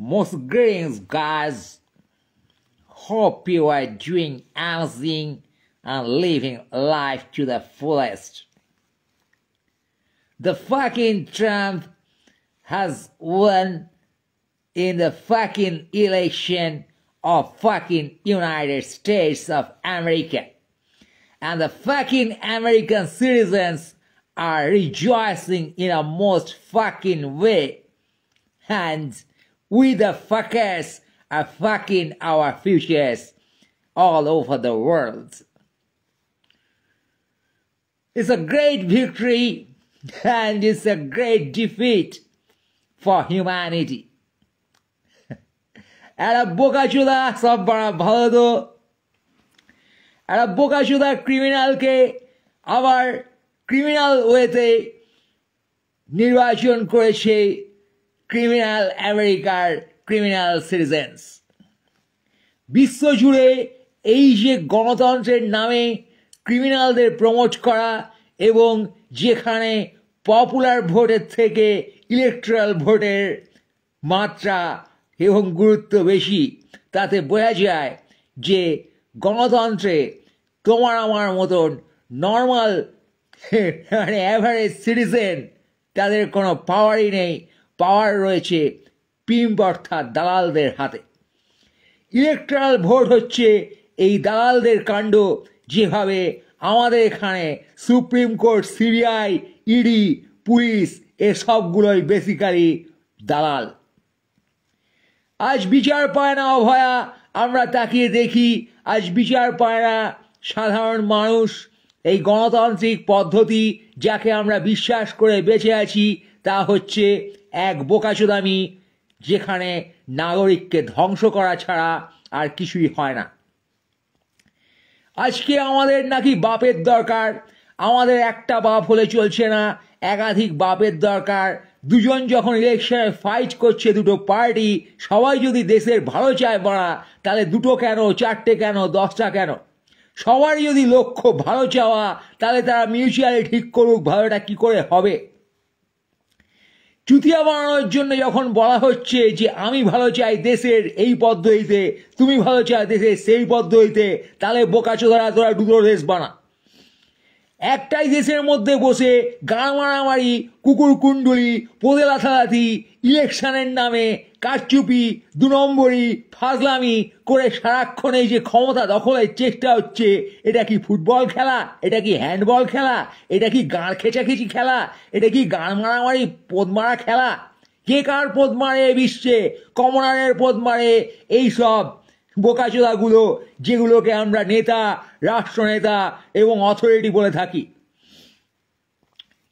Most greetings, guys. Hope you are doing amazing and living life to the fullest. The fucking Trump has won in the fucking election of fucking United States of America. And the fucking American citizens are rejoicing in a most fucking way. And we the fuckers are fucking our futures all over the world. It's a great victory and it's a great defeat for humanity. একটা বোকাচোদা সব ভালো তো একটা বোকাচোদা ক্রিমিনালকে আবার criminal ওয়েতে নির্বাচন করেছে criminal আমেরিকার ক্রিমিনাল সিটিজেন্স। বিশ্বজুড়ে এই যে গণতন্ত্রের নামে ক্রিমিনালদের প্রমোট করা এবং যেখানে পপুলার ভোটের থেকে ইলেকট্রাল ভোটের মাত্রা এবং গুরুত্ব বেশি, তাতে বোঝা যায় যে গণতন্ত্রে তোমার আমার মতন নর্মাল মানে অ্যাভারেজ সিটিজেন তাদের কোনো পাওয়ারই নেই। পাওয়ার রয়েছে পিম্প অর্থাৎ দালালদের হাতে। ইলেকট্রাল ভোট হচ্ছে এই দালালদের কাণ্ড, যেভাবে আমাদের এখানে supreme court, CBI, ED, police এসবগুলোই বেসিক্যালি দালাল। আজ বিচার পায় না অভয়া, আমরা তাকিয়ে দেখি আজ বিচার পায় না সাধারণ মানুষ। এই গণতান্ত্রিক পদ্ধতি যাকে আমরা বিশ্বাস করে বেঁচে আছি তা হচ্ছে এক বোকাচোদামি, যেখানে নাগরিককে ধ্বংস করা ছাড়া আর কিছুই হয় না। আজকে আমাদের নাকি বাপের দরকার, আমাদের একটা বাপ হলে চলছে না, একাধিক বাপের দরকার। দুজন যখন ইলেকশনে ফাইট করছে দুটো পার্টি, সবাই যদি দেশের ভালো চায় বাড়া, তাহলে দুটো কেন, চারটে কেন, 10টা কেন? সবারই যদি লক্ষ্য ভালো চাওয়া, তাহলে তারা মিউচুয়ালি ঠিক করুক ভালোটা কি করে হবে। চুতিয়া বানানোর জন্য যখন বলা হচ্ছে যে আমি ভালো চাই দেশের এই পদ্ধতিতে, তুমি ভালো চাই দেশের সেই পদ্ধতিতে, তাহলে বোকাচোদারা তোরা দুটো দেশ বানা। একটাই দেশের মধ্যে বসে গান মারামারি, কুকুর কুণ্ডুলি, পোদে লাথালাথি, ইলেকশনের নামে কারচুপি, 2 নম্বরি, ফাজলামি করে সারাক্ষণ এই যে ক্ষমতা দখলের চেষ্টা হচ্ছে, এটা কি ফুটবল খেলা? এটা কি হ্যান্ডবল খেলা? এটা কি গাঁড় খেচাখেচি খেলা? এটা কি গান মারামারি, পোদ মারা খেলা? কে কার পোদ মারে বিশ্বে? কমনারের পোদ মারে এইসব বোকাচোদাগুলো, যেগুলোকে আমরা নেতা, রাষ্ট্রনেতা এবং অথরিটি বলে থাকি।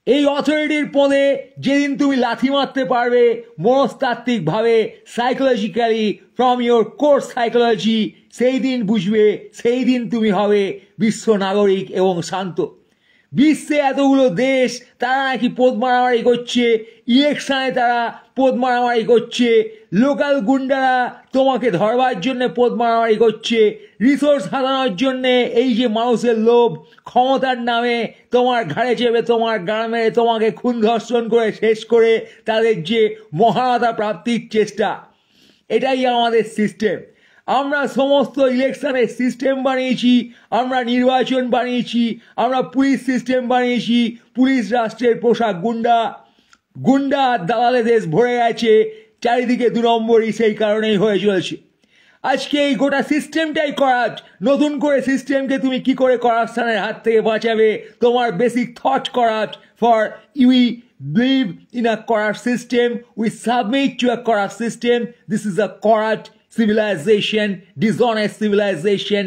এই অথরিটির পদে যেদিন তুমি লাথি মারতে পারবে মনস্তাত্ত্বিকভাবে, psychologically, from your core psychology, সেই দিন বুঝবে, সেই দিন তুমি হবে বিশ্ব নাগরিক এবং শান্ত। বিশ্বে এতগুলো দেশ তারা নাকি পোদ মারামারি করছে, ইলেকশনে তারা পোদ মারামারি করছে, লোকাল গুন্ডারা তোমাকে ধরবার জন্য পোদ মারামারি করছে, রিসোর্স হাতানোর জন্যে এই যে মানুষের লোভ, ক্ষমতার নামে তোমার ঘাড়ে চেপে তোমার গান মেরে তোমাকে খুন ধর্ষণ করে শেষ করে তাদের যে মহানতা প্রাপ্তির চেষ্টা, এটাই আমাদের সিস্টেম। আমরা সমস্ত ইলেকশনের সিস্টেম বানিয়েছি, আমরা নির্বাচন বানিয়েছি, আমরা পুলিশ সিস্টেম বানিয়েছি, পুলিশ রাষ্ট্রের পোশাক, গুন্ডা গুন্ডা দালালে দেশ ভরে গেছে চারিদিকে, 2 নম্বরই সেই কারণেই হয়ে চলেছে। আজকে এই গোটা সিস্টেমটাই করাপ্ট। নতুন করে সিস্টেমকে তুমি কি করে করাপশনের হাত থেকে বাঁচাবে? তোমার basic thought corrupt. For we believe in a corrupt system, we submit to a corrupt system. This is a corrupt civilization, dishonest civilization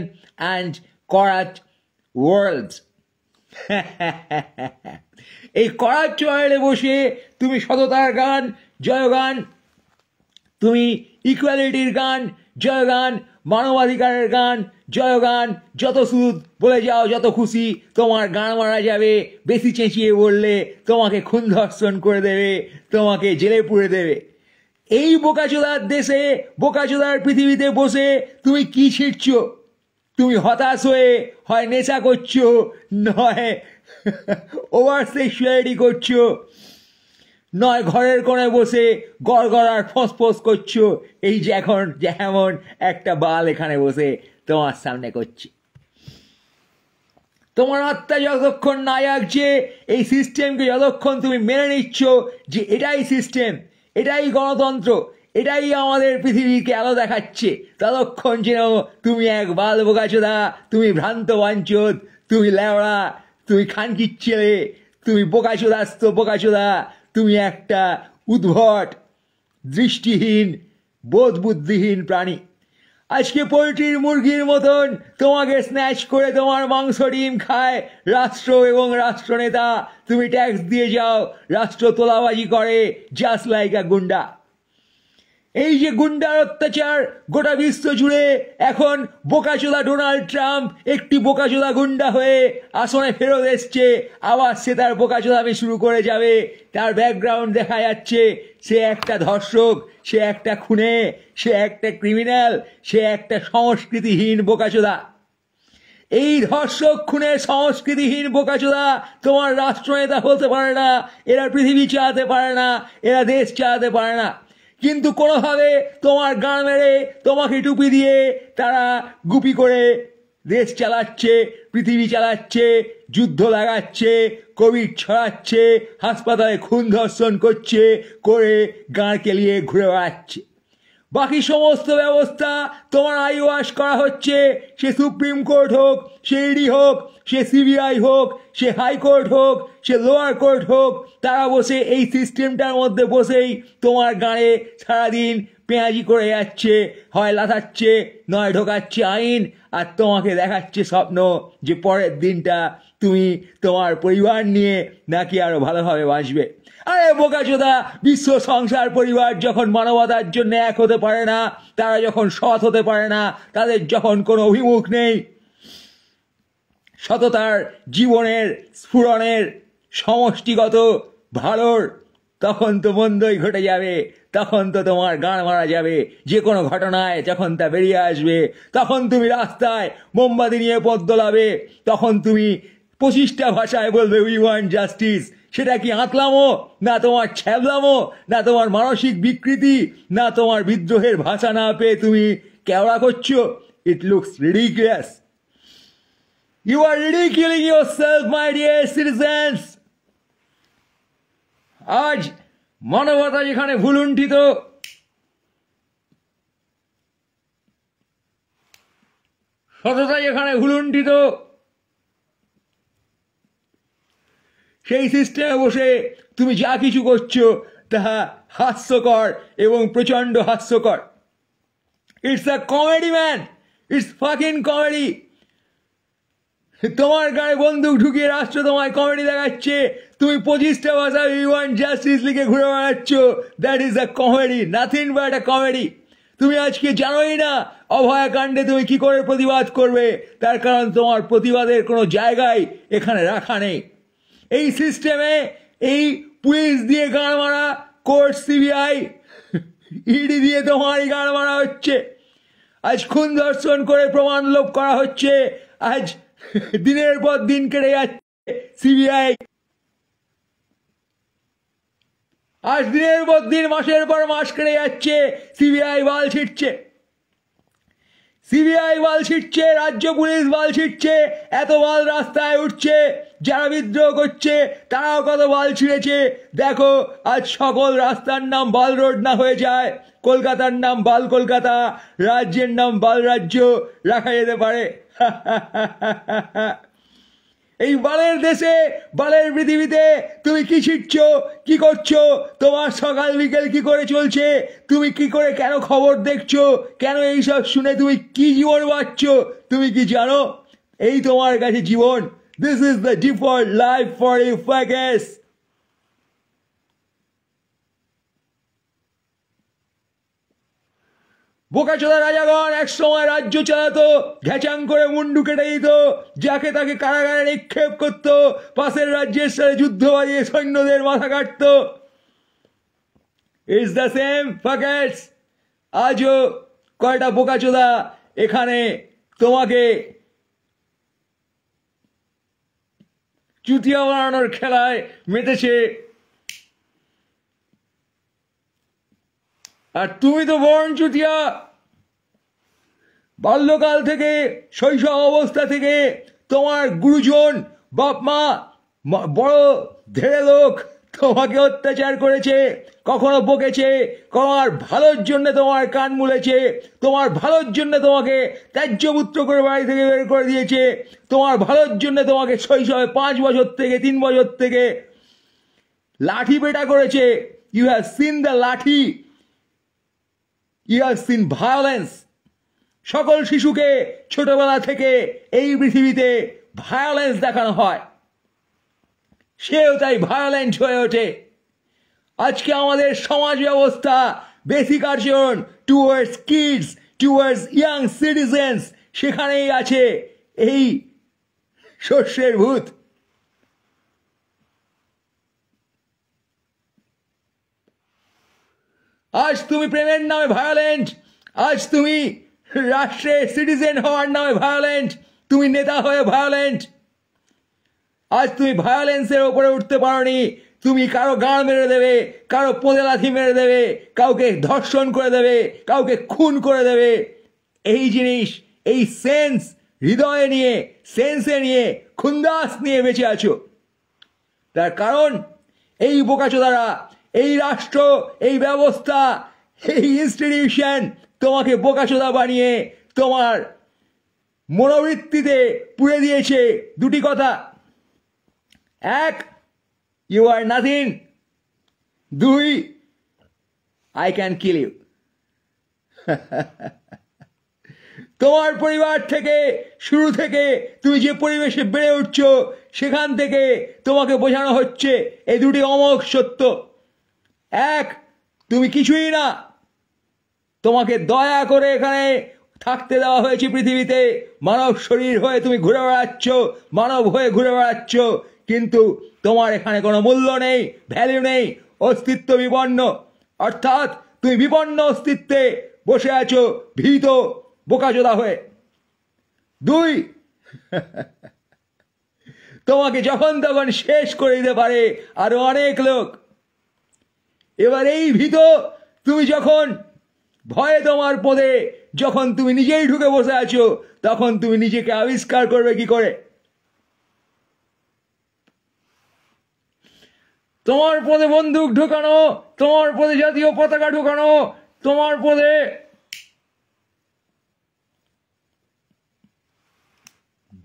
and corrupt world. এই করাপ্ট ওয়ার্ল্ডে বসে তুমি সততার গান জয়গান, তুমি ইকুয়ালিটির গান জয়গান, মানবাধিকারের গান জয়গান, যত সুদ বলে যাও, যত খুশি তোমার গান মারা যাবে। বেশি চেঁচিয়ে বললে তোমাকে খুন ধর্ষণ করে দেবে, তোমাকে জেলে পুরে দেবে। এই বোকাচোদার দেশে, বোকাচোদার পৃথিবীতে বসে তুমি কি ছিটছ? তুমি হতাশ হয়ে হয় নেশা করছো, নয় ওভার সেক্সুয়ালিটি করছো। নয় ঘরের কোণে বসে গড়গড়ার ফসফস করছো, এই যে এখন যেমন একটা বাল এখানে বসে তোমার সামনে করছে। তোমার আত্মা যতক্ষণ না জাগছে, এই সিস্টেমকে যতক্ষণ তুমি মেনে নিচ্ছ যে এটাই সিস্টেম, এটাই গণতন্ত্র, এটাই আমাদের পৃথিবীকে আলো দেখাচ্ছে, ততক্ষণ যেন তুমি এক বাল বোকাচোদা, তুমি ভ্রান্ত বাঞ্চোদ, তুমি লেওড়া, তুমি খানকির ছেলে, তুমি বোকাচোদাস্ত বোকাচোদা, তুমি একটা উদ্ভট দৃষ্টিহীন বোধ বুদ্ধিহীন প্রাণী। আজকে পোলট্রির মুরগির মতন তোমাকে স্ন্যাচ করে তোমার মাংস ডিম খায় রাষ্ট্র এবং রাষ্ট্রনেতা, তুমি ট্যাক্স দিয়ে যাও, রাষ্ট্র তোলাবাজি করে জাস্ট লাইক আ গুন্ডা। এই যে গুন্ডার অত্যাচার গোটা বিশ্ব জুড়ে, এখন বোকাচোদা ডোনাল্ড ট্রাম্প একটি বোকাচোদা গুন্ডা হয়ে আসনে ফেরত এসছে, আবার সে তার বোকাচোদামি শুরু করে যাবে। তার ব্যাকগ্রাউন্ড দেখা যাচ্ছে, সে একটা ধর্ষক, সে একটা খুনে, সে একটা ক্রিমিনাল, সে একটা সংস্কৃতিহীন বোকাচোদা। এই ধর্ষক খুনের সংস্কৃতিহীন বোকাচোদা তোমার রাষ্ট্রনেতা হতে পারে না, এরা পৃথিবী চালাতে পারে না, এরা দেশ চালাতে পারে না, কিন্তু কোনোভাবে তোমার গান মেরে তোমাকে টুপি দিয়ে তারা গুপি করে দেশ চালাচ্ছে, পৃথিবী চালাচ্ছে, যুদ্ধ লাগাচ্ছে, কোভিড ছড়াচ্ছে, হাসপাতালে খুন ধর্ষণ করছে, করে গাঁড় কেলিয়ে ঘুরে বেড়াচ্ছে। বাকি সমস্ত ব্যবস্থা তোমার আইওয়াশ করা হচ্ছে, সে সুপ্রিম কোর্ট হোক, সে ইডি হোক, সে সিবিআই হোক, সে হাইকোর্ট হোক, সে লোয়ার কোর্ট হোক, তারা বসে এই সিস্টেমটার মধ্যে বসেই তোমার গাঁড়ে সারাদিন পেঁয়াজি করে যাচ্ছে, হয় লাথাচ্ছে নয় ঢোকাচ্ছে আইন, আর তোমাকে দেখাচ্ছে স্বপ্ন যে পরের দিনটা তুমি তোমার পরিবার নিয়ে নাকি আরো ভালোভাবে বাঁচবে। আরে বোকাচোদা, বিশ্ব সংসার পরিবার যখন মানবতার জন্য এক হতে পারে না, তারা যখন সৎ হতে পারে না, তাদের যখন কোনো অভিমুখ নেই সততার, জীবনের স্ফুরণের, সমষ্টিগত ভালোর, তখন তো মন্দই ঘটে যাবে, তখন তো তোমার গান মারা যাবে যে কোনো ঘটনায়। যখন তা বেরিয়ে আসবে, তখন তুমি রাস্তায় মোমবাতি নিয়ে পথ দোলাবে, তখন তুমি 25টা ভাষায় বলবে উই ওয়ান্ট জাস্টিস। সেটা কি আঁতলামো, না তোমার ছ্যাবলামো, না তোমার মানসিক বিকৃতি, না তোমার বিদ্রোহের ভাষা না পেয়ে তুমি কেওড়া করছো? It looks ridiculous. You are ridiculing yourself, my dear citizens. আজ মানবতা যেখানে ভুলুণ্ঠিত, সততা যেখানে ভুলুণ্ঠিত, সেই সিস্টেমে বসে তুমি যা কিছু করছো তাহা হাস্যকর এবং প্রচণ্ড হাস্যকর। It's a comedy man, it's fucking comedy. তোমার গায়ে বন্দুক ঢুকিয়ে রাষ্ট্র তোমায় কমেডি দেখাচ্ছে, তুমি 25টা ভাষা উই ওয়ান্ট জাস্টিস লিখে ঘুরে বেড়াচ্ছ। That is a comedy, nothing but a comedy. তুমি আজকে জানোই না অভয়াকাণ্ডে তুমি কি করে প্রতিবাদ করবে, তার কারণ তোমার প্রতিবাদের কোনো জায়গায় এখানে রাখা নেই। এই সিস্টেমে এই পুলিশ দিয়ে গান মারা, কোর্ট, সিবিআই, ইডি দিয়ে তোমারই গান মারা হচ্ছে। আজ খুন ধর্ষণ করে প্রমাণ লোপ করা হচ্ছে, আজ দিনের পর দিন কেটে যাচ্ছে, সিবিআই আজ দিনের পর দিন, মাসের পর মাস কেটে যাচ্ছে, সিবিআই বাল ছিটছে, সিবিআই বাল ছিটছে, রাজ্য পুলিশ বাল ছিটছে, এত বাল রাস্তায় উঠছে, যারা বিদ্রোহ করছে তারাও কত বাল ছিঁড়েছে। দেখো আজ সকল রাস্তার নাম বাল রোড না হয়ে যায়, কলকাতার নাম বাল কলকাতা, রাজ্যের নাম বাল রাজ্য রাখা যেতে পারে। এই বালের দেশে, বালের পৃথিবীতে তুমি কি ছিটছ, কি করছো, তোমার সকাল বিকেল কি করে চলছে, তুমি কি করে, কেন খবর দেখছো, কেন এইসব শুনে তুমি কি জীবন বাঁচছ, তুমি কি জানো? এই তোমার কাছে জীবন। This is the default life for you faggots. বোকাচোদা রাজাগণ এক সময় রাজ্য চালাতো, ঘেচাং করে মুন্ডু কেটে দিত, যাকে তাকে কারাগারে নিক্ষেপ করত, পাশের রাজ্যের সাথে যুদ্ধ বাজিয়ে সৈন্যদের মাথা কাটত। It's the same faggots. আজও কয়টা বোকাচোদা এখানে তোমাকে চুতিয়া বানানোর খেলায় মেতেছে। আর তুমি তো বর্ণ চুতিয়া। বাল্যকাল থেকে, শৈশব অবস্থা থেকে তোমার গুরুজন, বাপ মা, বড় ধেড়ে লোক তোমাকে অত্যাচার করেছে, কখনো বকেছে, তোমার ভালোর জন্য তোমার কান মুলেছে, তোমার ভালোর জন্য তোমাকে ত্যায্যপুত্র করে বাড়ি থেকে বের করে দিয়েছে, তোমার ভালোর জন্য তোমাকে শৈশবে 5 বছর থেকে 3 বছর থেকে লাঠি পেটা করেছে। ইউ হ্যাভ সিন দ্য লাঠি, ইউ হ্যাভ সিন ভায়োলেন্স। সকল শিশুকে ছোটবেলা থেকে এই পৃথিবীতে ভায়োলেন্স দেখানো হয়, সেও তাই ভায়োলেন্ট হয়ে ওঠে। আজকে আমাদের সমাজ ব্যবস্থা, বেসিক আচরণ towards kids, towards young citizens, সেখানেই আছে এই শস্যের ভূত। আজ তুমি প্রেমের নামে ভায়োলেন্ট, আজ তুমি রাষ্ট্রের সিটিজেন হওয়ার নামে ভায়োলেন্ট, তুমি নেতা হয়ে ভায়োলেন্ট। আজ তুমি ভায়োলেন্সের ওপরে উঠতে পারোনি, তুমি কারো গাঁড় মেরে দেবে, কারো পোঁদে লাথি মেরে দেবে, কাউকে ধর্ষণ করে দেবে, কাউকে খুন করে দেবে। এই জিনিস, এই সেন্স হৃদয়ে নিয়ে, সেন্সে নিয়ে, খুন্দাস নিয়ে বেঁচে আছো। তার কারণ এই বোকাচোদারা, এই রাষ্ট্র, এই ব্যবস্থা, এই ইনস্টিটিউশন তোমাকে বোকাচোদা বানিয়ে তোমার মনোবৃত্তিতে পুড়ে দিয়েছে দুটি কথা। এক, you are nothing. 2, I can kill you. তোমার পরিবার থেকে, শুরু থেকে তুমি যে পরিবেশে বেড়ে উঠছো, সেখান থেকে তোমাকে বোঝানো হচ্ছে এই দুটি অমোঘ সত্য। এক, তুমি কিছুই না, তোমাকে দয়া করে এখানে থাকতে দেওয়া হয়েছে পৃথিবীতে, মানব শরীর হয়ে তুমি ঘুরে বেড়াচ্ছ, মানব হয়ে ঘুরে বেড়াচ্ছ, কিন্তু তোমার এখানে কোনো মূল্য নেই, ভ্যালু নেই, অস্তিত্ব বিপন্ন। অর্থাৎ তুমি বিপন্ন অস্তিত্বে বসে আছো, ভীত বোকাচোদা হয়ে। 2, তোমাকে যখন তখন শেষ করে দিতে পারে আরো অনেক লোক। এবার এই ভীত তুমি যখন ভয়ে তোমার পদে, যখন তুমি নিজেই ঢুকে বসে আছো, তখন তুমি নিজেকে আবিষ্কার করবে কি করে? তোমার পদে বন্দুক ঢোকানো, তোমার পদে জাতীয় পতাকা ঢোকানো, তোমার পদে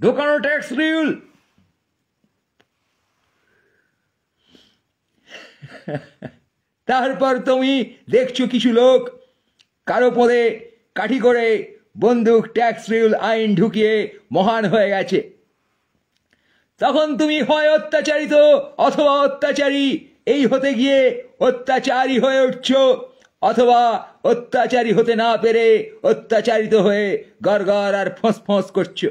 ঢোকানো ট্যাক্স রিউল। তারপর তুমি দেখছো কিছু লোক কারো পদে কাঠি করে বন্দুক, ট্যাক্স রিউল, আইন ঢুকিয়ে মহান হয়ে গেছে। তখন তুমি হয় অত্যাচারিত অথবা অত্যাচারী, এই হতে গিয়ে অত্যাচারী হয়ে উঠছ, অথবা অত্যাচারী হতে না পেরে অত্যাচারিত হয়ে গড়গড় আর ফোঁস করছো।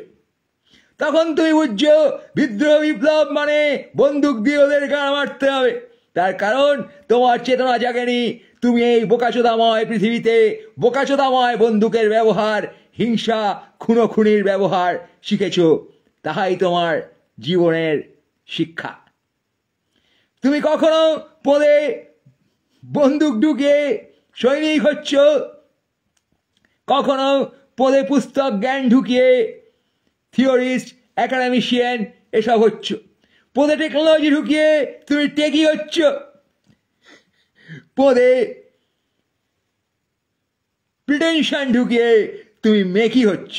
তখন তুমি বুঝছো বিদ্রোহ, বিপ্লব মানে বন্দুক দিয়ে ওদের গাড় মারতে হবে। তার কারণ তোমার চেতনা জাগেনি, তুমি এই বোকাচোদাময় পৃথিবীতে বোকাচোদাময় বন্দুকের ব্যবহার, হিংসা, খুনোখুনির ব্যবহার শিখেছ। তাহাই তোমার জীবনের শিক্ষা। তুমি কখনো পদে বন্দুক ঢুকিয়ে সৈনিক হচ্ছ, কখনো পদে পুস্তক জ্ঞান ঢুকিয়ে থিওরিস্ট, একাডেমিশিয়ান এসব হচ্ছ। পদে টেকনোলজি ঢুকিয়ে তুমি টেকি হচ্ছ, পদে প্রিটেনশন ঢুকিয়ে তুমি মেকি হচ্ছ।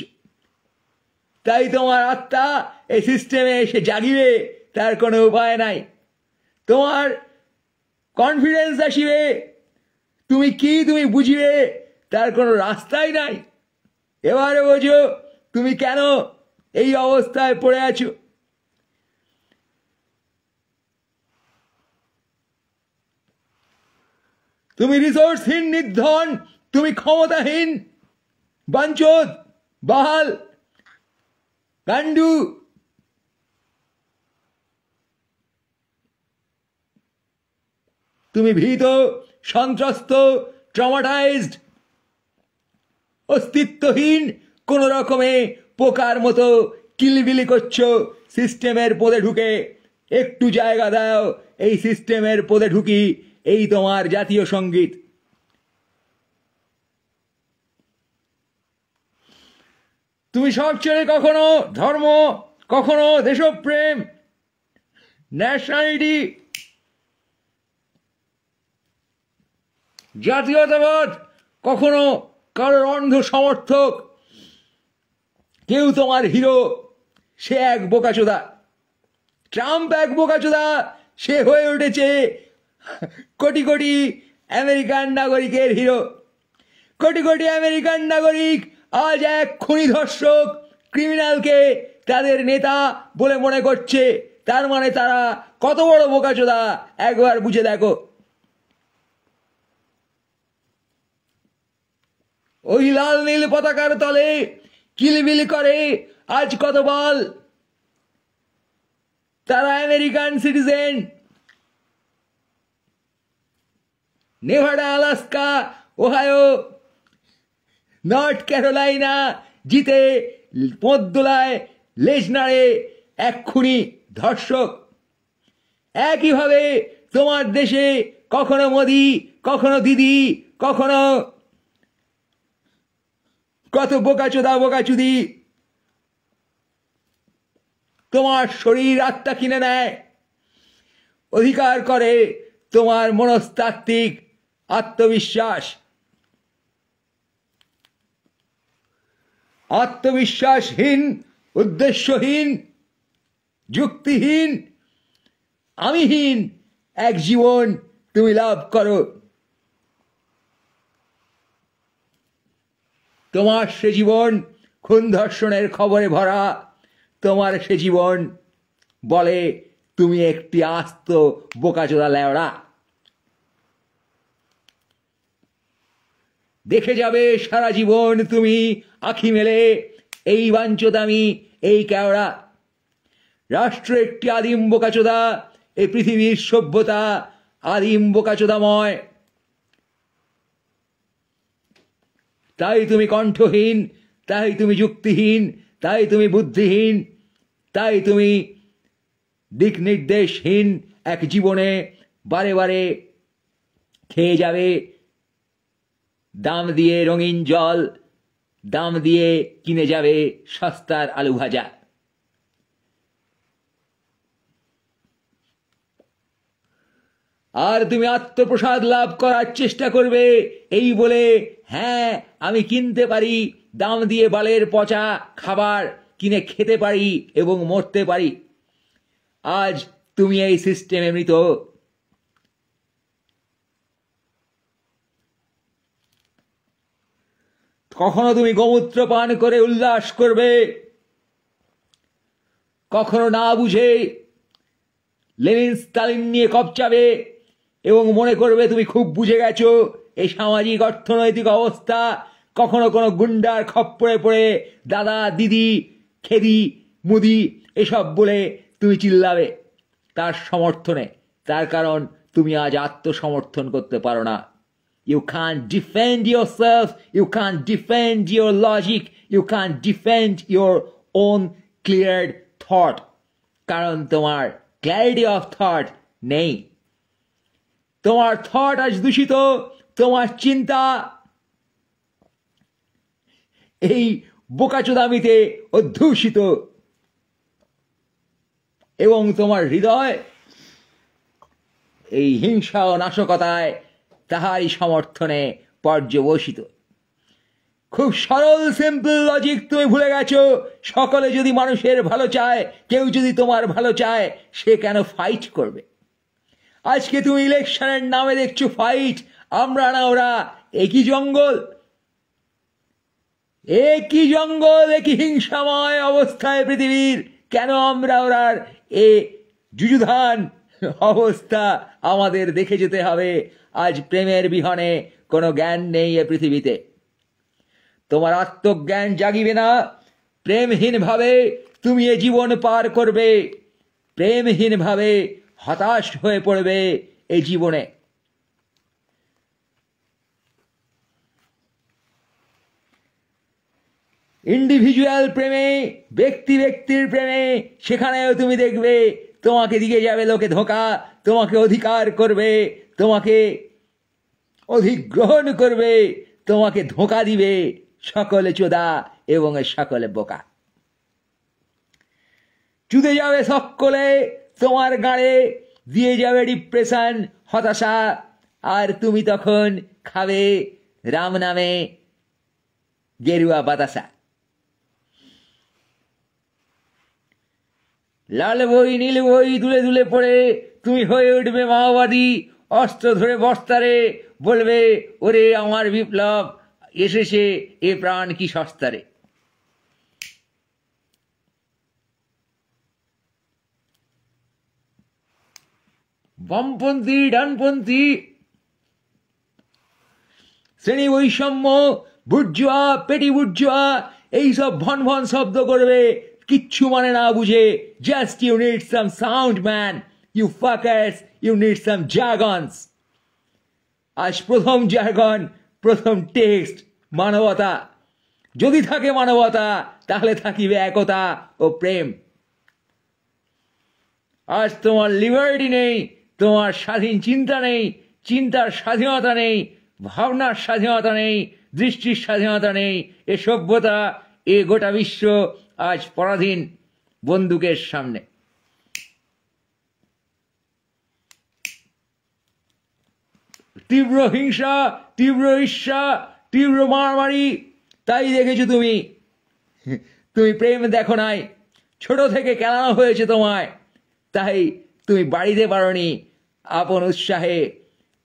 তাই তোমার আত্মা এই সিস্টেমে এসে জাগিবে, তার কোনো উপায় নাই। তোমার কনফিডেন্স আসিবে, তুমি কি তুমি বুঝিবে, তার কোনো রাস্তাই নাই। এবারে বোঝো তুমি কেন এই অবস্থায় পড়ে আছো। তুমি রিসোর্সহীন, নির্ধন, তুমি ক্ষমতাহীন, বাঞ্চোদ, বাহাল, গান্ডু। তুমি ভীত, সন্ত্রস্ত, ট্রমাটাইজড, অস্তিত্বহীন, কোন রকমে পোকার মতো কিলবিলি করছো সিস্টেমের পদে ঢুকে। একটু জায়গা দাও, এই সিস্টেমের পদে ঢুকি, এই তোমার জাতীয় সঙ্গীত। তুমি সব ছেড়ে কখনো ধর্ম, কখনো দেশপ্রেম, ন্যাশনালিটি, জাতীয়তাবাদ, কখনো কারোর অন্ধ সমর্থক, কেউ তোমার হিরো, সে এক বোকাচোদা। ট্রাম্প এক বোকাচোদা, সে হয়ে উঠেছে কোটি কোটি আমেরিকান নাগরিকের হিরো। কোটি কোটি আমেরিকান নাগরিক আজ এক খুনি ধর্ষক ক্রিমিনালকে তাদের নেতা বলে মনে করছে। তার মানে তারা কত বড় বোকাচোদা একবার বুঝে দেখো। ওই লাল নীল পতাকার তলে কিলবিল করে আজ কত বল, তারা American citizen. Nevada, Alaska, Ohio, north Carolina জিতে পদ্মলায় লেজ নাড়ে এক খুনি ধর্ষক। একইভাবে তোমার দেশে কখনো মোদি, কখনো দিদি, কখনো কত বোকাচোদা বোকাচুদি তোমার শরীর আত্মা কিনে নেয়, অধিকার করে তোমার মনস্তাত্ত্বিক আত্মবিশ্বাস। আত্মবিশ্বাসহীন, উদ্দেশ্যহীন, যুক্তিহীন, আমিহীন এক জীবন তুমি লাভ করো। তোমার সে জীবন খুন ধর্ষণের খবরে ভরা। তোমার সে জীবন বলে তুমি একটি আস্ত বোকাচোদা লেওড়া। দেখে যাবে সারা জীবন তুমি আঁখি মেলে এই বাঞ্চোদামি, এই কেওড়া। রাষ্ট্র একটি আদিম বোকাচোদা, এই পৃথিবীর সভ্যতা আদিম বোকাচোদাময়। তাই তুমি কণ্ঠহীন, তাই তুমি যুক্তিহীন, তাই তুমি বুদ্ধিহীন, তাই তুমি দিক নির্দেশহীন এক জীবনে বারে বারে খেয়ে যাবে দাম দিয়ে রঙিন জল, দাম দিয়ে কিনে যাবে সস্তার আলু ভাজা। আর তুমি আত্মপ্রসাদ লাভ করার চেষ্টা করবে এই বলে, হ্যাঁ আমি কিনতে পারি, দাম দিয়ে বালের পচা খাবার কিনে খেতে পারি এবং মরতে পারি। আজ তুমি এই সিস্টেমে মৃত। কখনো তুমি গোমূত্র পান করে উল্লাস করবে, কখনো না বুঝে লেনিন স্টালিন নিয়ে কপচাবে এবং মনে করবে তুমি খুব বুঝে গেছো এই সামাজিক অর্থনৈতিক অবস্থা। কখনো কোনো গুন্ডার খপ্পরে পড়ে দাদা, দিদি, খেদি, মুদি এসব বলে তুমি চিল্লাবে তার সমর্থনে। তার কারণ তুমি আজ আত্মসমর্থন করতে পারো না। You can't defend yourself, you can't defend your logic, you can't defend your own cleared thought, কারণ তোমার ক্ল্যারিটি অফ থট নেই। তোমার থট আজ দূষিত, তোমার চিন্তা এই বোকাচোদামিতে অধ্যুষিত এবং তোমার হৃদয় এই হিংসা ও নাশকতায় তাহারই সমর্থনে পর্যবসিত। খুব সরল সিম্পল লজিক তুমি ভুলে গেছো। সকলে যদি মানুষের ভালো চায়, কেউ যদি তোমার ভালো চায়, সে কেন ফাইট করবে? আজকে তুমি ইলেকশনের নামে দেখছো ফাইট। আমরা না ওরা একই জঙ্গল, একই জঙ্গল, একই হিংসাময় অবস্থায় পৃথিবীর। কেন আমরা ওরার এ যুযুধান অবস্থা আমাদের দেখে যেতে হবে? আজ প্রেমের বিহনে কোনো জ্ঞান নেই এ পৃথিবীতে। তোমার আত্মজ্ঞান জাগিবে না। প্রেমহীনভাবে তুমি এ জীবন পার করবে, প্রেমহীনভাবে হতাশ হয়ে পড়বে এই জীবনে। ইন্ডিভিজুয়াল প্রেমে, ব্যক্তি ব্যক্তির প্রেমে, সেখানেও তুমি দেখবে তোমাকে দিয়ে যাবে লোকে ধোঁকা, তোমাকে অধিকার করবে, তোমাকে অধিগ্রহণ করবে, তোমাকে ধোঁকা দিবে সকলে চোদা এবং সকলে বোকা। চুদে যাবে সকলে, তোমার গাড়ে দিয়ে যাবে ডিপ্রেশন, হতাশা, আর তুমি তখন খাবে রাম নামে গেরুয়া বাতাসা। লাল বই নীল বই দুলে দুলে পড়ে তুমি হয়ে উঠবে মাওবাদী, অস্ত্র ধরে বস্তারে বলবে ওরে আমার বিপ্লব এসেছে, এ প্রাণ কি সস্তারে। বামপন্থী ডানপন্থী শ্রেণী বৈষম্য, বুর্জুয়া পেটি বুর্জুয়া এইসব ভন ভন শব্দ করবে, কিচ্ছু মানে না বুঝে। Just you need some sound man, you fuckers, you need some jargons. আজ প্রথম জার্গন, প্রথম টেক্সট মানবতা। যদি থাকে মানবতা তাহলে থাকিবে একতা ও প্রেম। আজ তোমার লিবার্টি নেই, তোমার স্বাধীন চিন্তা নেই, চিন্তার স্বাধীনতা নেই, ভাবনার স্বাধীনতা নেই, দৃষ্টির স্বাধীনতা নেই। এ সভ্যতা, এ গোটা বিশ্ব আজ পরাধীন বন্দুকের সামনে। তীব্র হিংসা, তীব্র ঈর্ষা, তীব্র মারামারি, তাই দেখেছো তুমি। তুমি প্রেম দেখো নাই, ছোট থেকে কেলানো হয়েছে তোমায়, তাই তুমি বাড়িতে পারোনি আপন উৎসাহে।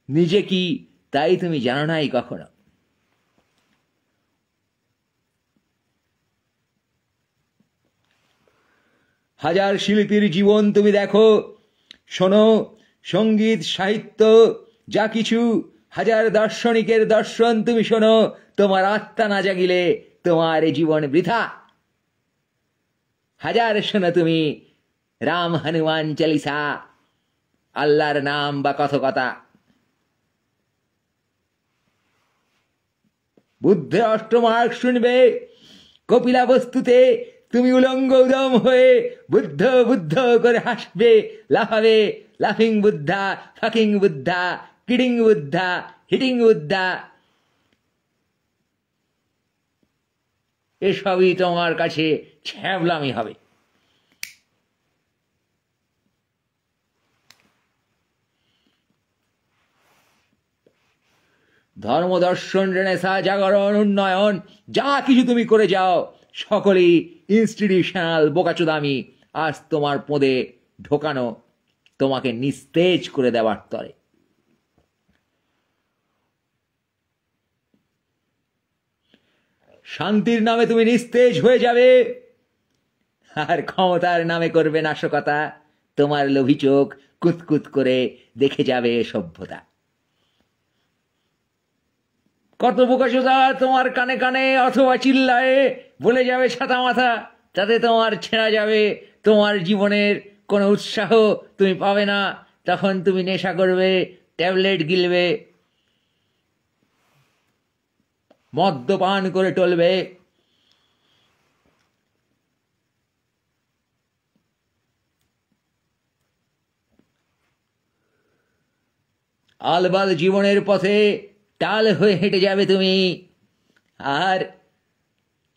নিজে কি তাই তুমি জানো নাই কখনো। হাজার শিল্পীর জীবন তুমি দেখো, শোনো, সঙ্গীত সাহিত্য যা কিছু, হাজার দার্শনিকের দর্শন তুমি শোনো, তোমার আত্মা না জাগিলে তোমার এ জীবন বৃথা। হাজার শোনো তুমি রাম হনুমান চালিসা, আল্লাহর নাম বা কথকতা। বুদ্ধের অষ্টমার্গ শুনবে, কপিলা বস্তুতে তুমি উলঙ্গ উদম হয়ে বুদ্ধ বুদ্ধ করে হাসবে, লাফাবে। লাফিং Buddha, fucking Buddha, kidding Buddha, hitting Buddha, এসবই তোমার কাছে ছ্যাবলামি হবে। ধর্ম দর্শন রেনেসা জাগরণ উন্নয়ন যা কিছু তুমি করে যাও, সকলেই ইনস্টিটিউশনাল বোকাচোদামি। আজ তোমার পদে ঢোকানো, তোমাকে নিস্তেজ করে দেওয়ার তরে। শান্তির নামে তুমি নিস্তেজ হয়ে যাবে, আর ক্ষমতার নামে করবে নাশকতা। তোমার লোভী চোখ কুতকুত করে দেখে যাবে সভ্যতা। কত বোকাচোদা তোমার কানে কানে অথবা চিল্লায়ে বলে যাবে ছাতা মাথা, তাতে তোমার ছেঁড়া যাবে তোমার জীবনের কোনো উৎসাহ তুমি পাবে না। তখন তুমি নেশা করবে, ট্যাবলেট গিলবে, মদ্যপান করে টলবে। আলবাল জীবনের পথে টাল হয়ে হেঁটে যাবে তুমি, আর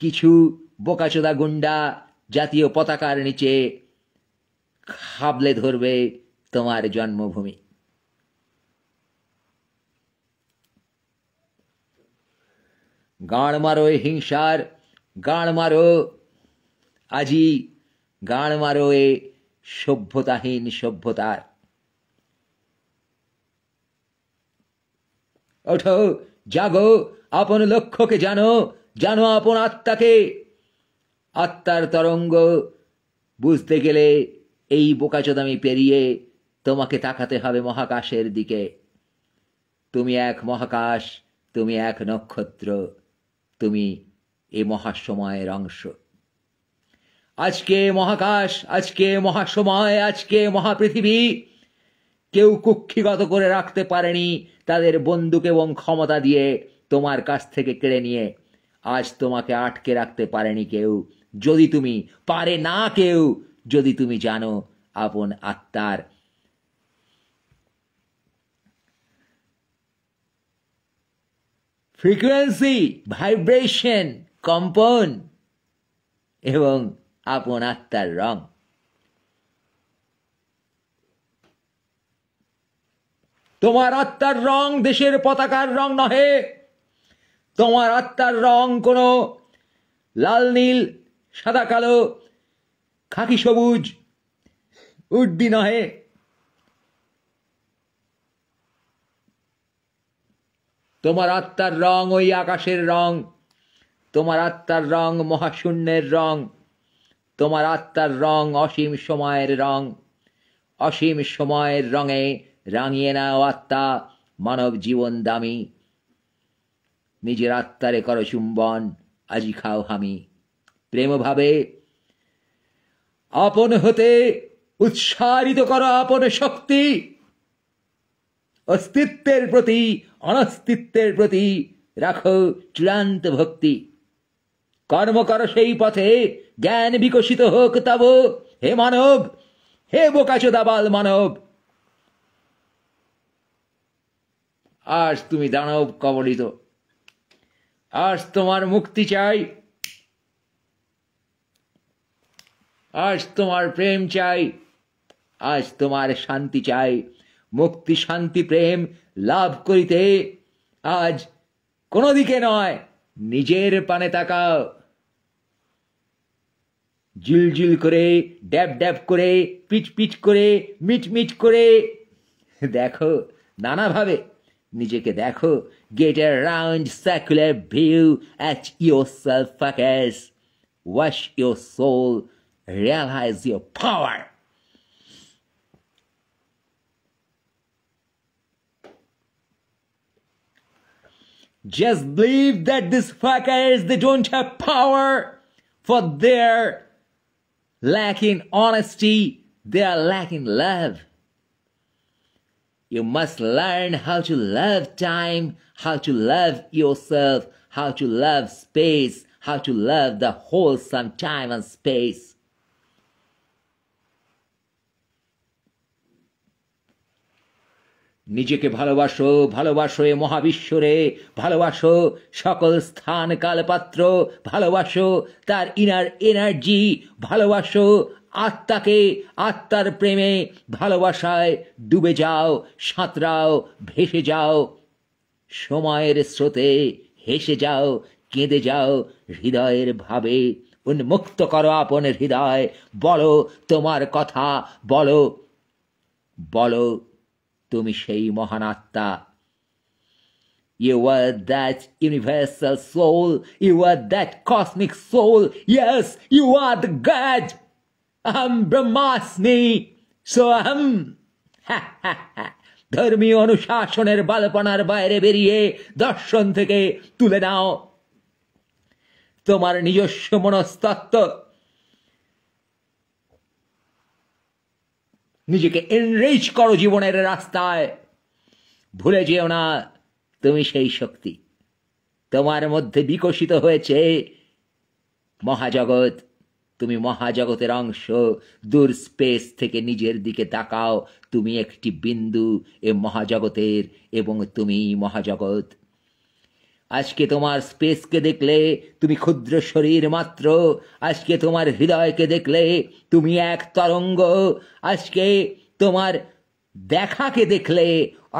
কিছু বোকাচোদা গুন্ডা জাতীয় পতাকার নিচে খাবলে ধরবে তোমার জন্মভূমি। গাঁড় মারো এ হিংসার, গাঁড় মারো আজি, গাঁড় মারো এ সভ্যতাহীন সভ্যতার। ওঠো, জাগো, আপন লক্ষ্যকে জানো, জানো আপন আত্মাকে। আত্মার তরঙ্গ বুঝতে গেলে এই বোকাচোদামি পেরিয়ে তোমাকে তাকাতে হবে মহাকাশের দিকে। তুমি এক মহাকাশ, তুমি এক নক্ষত্র, তুমি এ মহাসময়ের অংশ। আজকে মহাকাশ, আজকে মহাসময়, আজকে মহাপৃথিবী কেউ কুক্ষিগত করে রাখতে পারেনি তাদের বন্দুক এবং ক্ষমতা দিয়ে তোমার কাছ থেকে কেড়ে নিয়ে। আজ তোমাকে আটকে রাখতে পারেনি কেউ, যদি তুমি পারে না কেউ, যদি তুমি জানো আপন আত্মার ফ্রিকোয়েন্সি, ভাইব্রেশন, কম্পন। এবং আপন আত্মার রং। তোমার আত্মার রং দেশের পতাকার রং নহে, তোমার আত্মার রং কোনো লাল নীল সাদা কালো খাকি সবুজ উর্দি নহে, তোমার আত্মার রং ওই আকাশের রং, তোমার আত্মার রং মহাশূন্যের রং, তোমার আত্মার রং অসীম সময়ের রং। অসীম সময়ের রঙে রাঙিয়ে নাও আত্মা, মানব জীবন দামি। নিজের আত্মারে করো চুম্বন, আজি খাও হামি। প্রেমভাবে আপন হতে উৎসারিত করো আপন শক্তি। অস্তিত্বের প্রতি অনস্তিত্বের প্রতি রাখো চূড়ান্ত ভক্তি। কর্ম করো সেই পথে, জ্ঞান বিকশিত হোক তব। হে মানব, হে বোকাচোদা বাল মানব, আজ তুমি দানব কবলিত। আজ তোমার মুক্তি চাই, আজ তোমার প্রেম চাই, আজ তোমার শান্তি চাই। মুক্তি শান্তি প্রেম লাভ করিতে আজ কোনো দিকে নয়, নিজের পানে তাকাও। জিলজিল করে, ড্যাব ড্যাব করে, পিট পিট করে, মিট মিট করে দেখো, নানাভাবে নিজেকে দেখো। Gate A round circular view at yourself focus. Wash your soul, realize your power. Just believe that these fuckers, they don't have power, for they're lacking honesty, they are lacking love. You must learn how to love time, how to love yourself, how to love space, how to love the wholesome time and space. নিজেকে ভালোবাসো, ভালোবাসো এ মহাবিশ্বরে, ভালোবাসো সকল স্থান কালপাত্র, ভালোবাসো তার inner energy, ভালোবাসো আত্মাকে, আত্মার প্রেমে ভালোবাসায় ডুবে যাও, সাঁতরাও, ভেসে যাও সময়ের স্রোতে, হেসে যাও, কেঁদে যাও হৃদয়ের ভাবে। উন্মুক্ত করো আপন হৃদয়, বলো তোমার কথা, বলো বলো তুমি সেই মহান আত্মা। You are that universal soul, you are that cosmic soul, yes, you are the God. Aham Brahmasmi, so aham. ধর্মীয় অনুশাসনের বালপনার বাইরে বেরিয়ে দর্শন থেকে তুলে নাও তোমার নিজস্ব মনস্তত্ত্ব। নিজেকে এনরিচ করো জীবনের রাস্তায়। ভুলে যেও না তুমি সেই শক্তি, তোমার মধ্যে বিকশিত হয়েছে মহাজগৎ। তুমি মহাজগতের অংশ। দূর স্পেস থেকে নিজের দিকে তাকাও, তুমি একটি বিন্দু এ মহাজগতের এবং তুমি মহাজগৎ। আজকে তোমার স্পেসকে দেখলে তুমি ক্ষুদ্র শরীর মাত্র। আজকে তোমার হৃদয়কে দেখলে তুমি এক তরঙ্গ। আজকে তোমার দেখাকে দেখলে,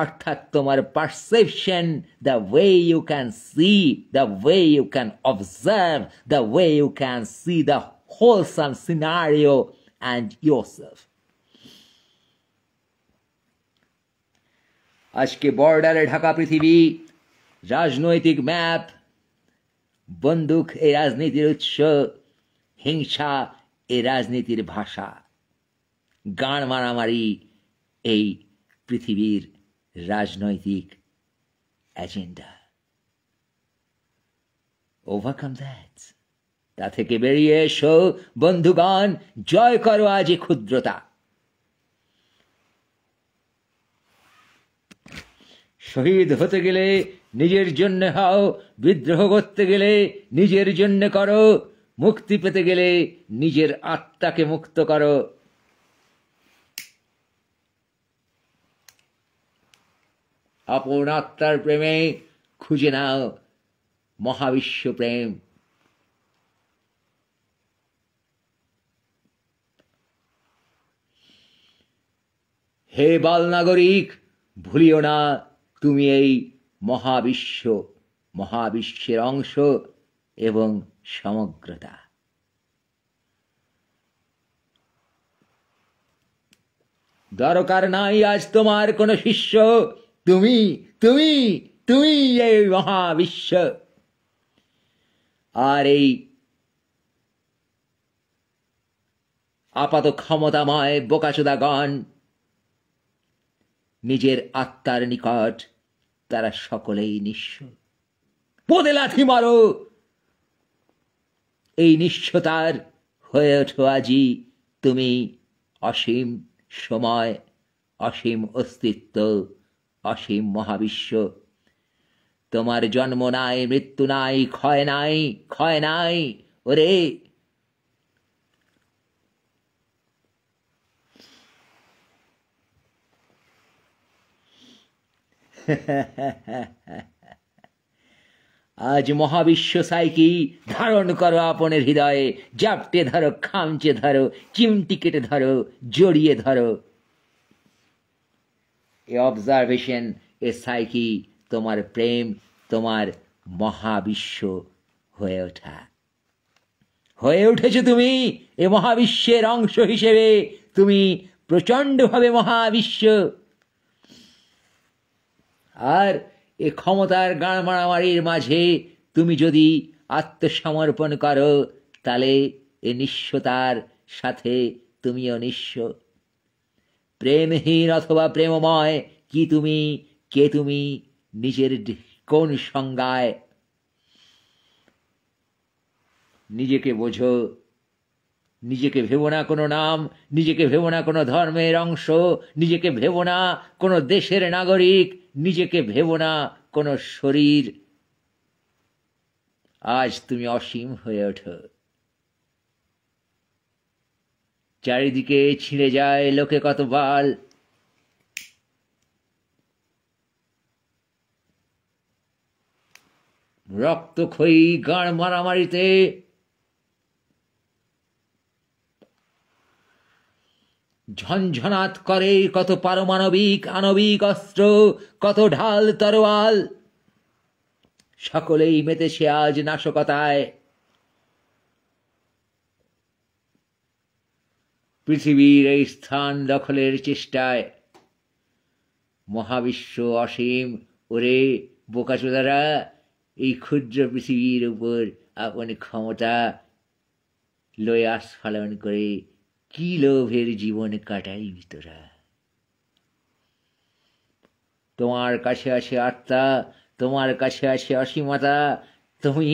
অর্থাৎ তোমার perception, the way you can see, the way you can observe, the way you can see the wholesome scenario and yourself. আজকে বর্ডারে ঢাকা পৃথিবী, রাজনৈতিক ম্যাপ, বন্দুক এই রাজনীতির উৎস, হিংসা এই রাজনীতির ভাষা, গাঁড় মারামারি এই পৃথিবীর রাজনৈতিক এজেন্ডা। Overcome that. তা থেকে বেরিয়ে এসো বন্ধুগণ, জয় করো আজ এই ক্ষুদ্রতা। শহীদ হতে গেলে নিজের জন্য হও, বিদ্রোহ করতে গেলে নিজের জন্য করো, মুক্তি পেতে গেলে নিজের আত্মাকে মুক্ত করো। আপন আত্মার প্রেমে খুঁজে নাও মহাবিশ্ব প্রেম। হে বাল নাগরিক, ভুলিও না তুমি এই মহাবিশ্বের অংশ এবং সমগ্রতা। দরকার নাই আজ তোমার কোনো শিষ্য, তুমি তুমি তুমি এই মহাবিশ্ব। আর এই আপাত ক্ষমতাময় বোকাচোদাগণ নিজের আত্মার নিকট তারা সকলেই নিঃস্ব। পদে লাথি মারো, এই নিঃস্বতার হয়ে ওঠো আজি তুমি অসীম সময়, অসীম অস্তিত্ব, অসীম মহাবিশ্ব। তোমার জন্ম নাই, মৃত্যু নাই, ক্ষয় নাই, ক্ষয় নাই। ওরে আজ মহাবিশ্ব সাইকি ধারণ করো আপনের হৃদয়ে, জাপটে ধরো, খামচে ধরো, চিমটি কেটে ধরো, জড়িয়ে ধরো। এ অবজারভেশন, এ সাইকি তোমার প্রেম, তোমার মহাবিশ্ব হয়ে ওঠা। হয়ে উঠেছ তুমি এ মহাবিশ্বের অংশ হিসেবে। তুমি প্রচণ্ডভাবে মহাবিশ্ব। আর এ ক্ষমতার গাঁড় মারামারির মাঝে তুমি যদি আত্মসমর্পণ করো, তাহলে এ নিঃস্বতার সাথে তুমিও নিঃস্ব। প্রেমহীন অথবা প্রেমময়, কি তুমি, কে তুমি, নিজের কোন সংজ্ঞায় নিজেকে বোঝো? নিজেকে ভেবো না কোনো নাম, নিজেকে ভেবো না কোনো ধর্মের অংশ, নিজেকে ভেবো না কোনো দেশের নাগরিক, নিজেকে ভেবো না কোনো শরীর। আজ তুমি অসীম হয়ে ওঠো। চারিদিকে ছিঁড়ে যায় লোকে কত বাল। রক্তক্ষয়ী গাঁড় মারামারিতে ঝনঝনাত করে কত পারমাণবিক আণবিক অস্ত্র, কত ঢাল তরোয়াল। সকলেই মেতেছে আজ নাশকতায়। পৃথিবীর এই স্থান দখলের চেষ্টায়। মহাবিশ্ব অসীম। ওরে বোকাচোদারা, এই ক্ষুদ্র পৃথিবীর উপর আপন ক্ষমতা লয়ে আস্ফালন করে কি লোভের জীবন কাটাইবি তোরা? তোমার কাছে আছে আত্মা, তোমার কাছে আছে অসীমতা। তুমি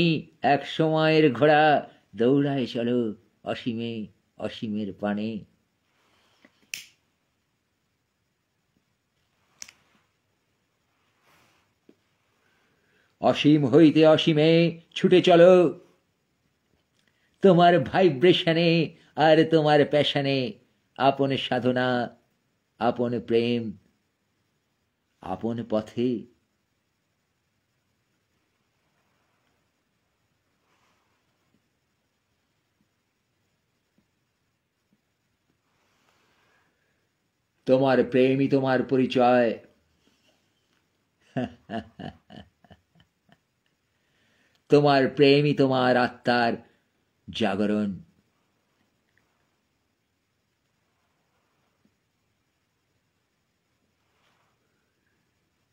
এক সময়ের ঘোড়া, দৌড়ায় চলো অসীমে, অসীমের পানে। অসীম হইতে অসীমে ছুটে চলো, তোমার ভাইব্রেশনে আর তোমার প্যাশনে। আপন সাধনা, আপন প্রেম, আপন পথে। তোমার প্রেমই তোমার পরিচয়। তোমার প্রেমই তোমার আত্মার জাগরণ।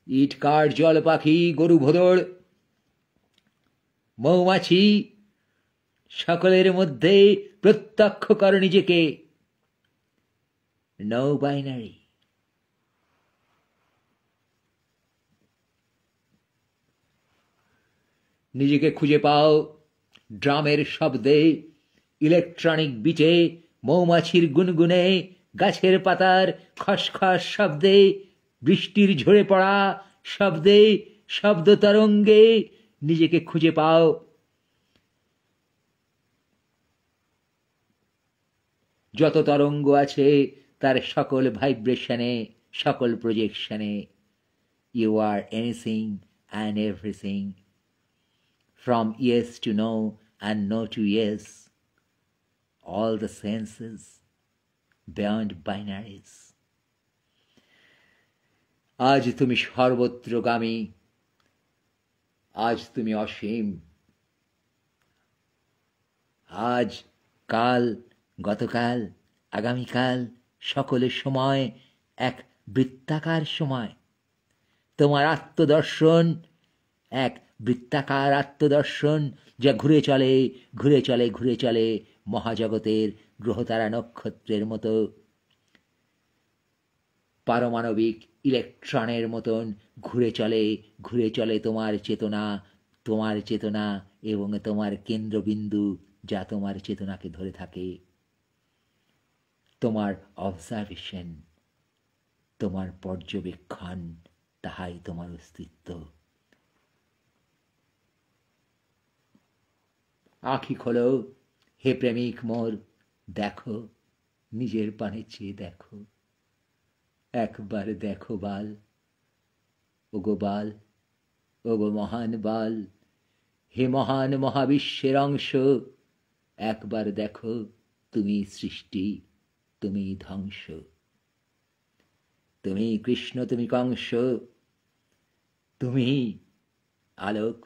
ইট কাঠ জল পাখি গরু ভোদড় মৌমাছি, সকলের মধ্যে প্রত্যক্ষ কর নিজেকে। No binary. নিজেকে খুঁজে পাও ড্রামের শব্দে, ইলেকট্রনিক বিটে, মৌমাছির গুনগুনে, গাছের পাতার খসখস শব্দে, বৃষ্টির ঝরে পড়া শব্দে, শব্দ তরঙ্গে নিজেকে খুঁজে পাও। যত তরঙ্গ আছে তার সকল ভাইব্রেশনে, সকল প্রজেকশনে। You are anything and everything, from yes to no and no to yes, all the senses beyond binaries. আজ তুমি সর্বত্রগামী, আজ তুমি অসীম। আজ, কাল, গতকাল, আগামীকাল সকলের সময় এক বৃত্তাকার সময়। তোমার আত্মদর্শন এক বৃত্তাকার আত্মদর্শন, যা ঘুরে চলে ঘুরে চলে ঘুরে চলে মহাজগতের গ্রহতারা নক্ষত্রের মতো, পারমাণবিক ইলেকট্রনের মতন ঘুরে চলে তোমার চেতনা এবং তোমার কেন্দ্রবিন্দু, যা তোমার চেতনাকে ধরে থাকে। তোমার অবজারভেশন, তোমার পর্যবেক্ষণ, তাহাই তোমার অস্তিত্ব। আঁখি খোলো হে প্রেমিক মোর, দেখো নিজের পানে চেয়ে দেখো, একবার দেখো বাল, ওগো বাল, ওগো মহান বাল, হে মহান মহাবিশ্বের অংশ, একবার দেখো তুমি সৃষ্টি, তুমি ধ্বংস, তুমি কৃষ্ণ, তুমি কংস, তুমি আলোক,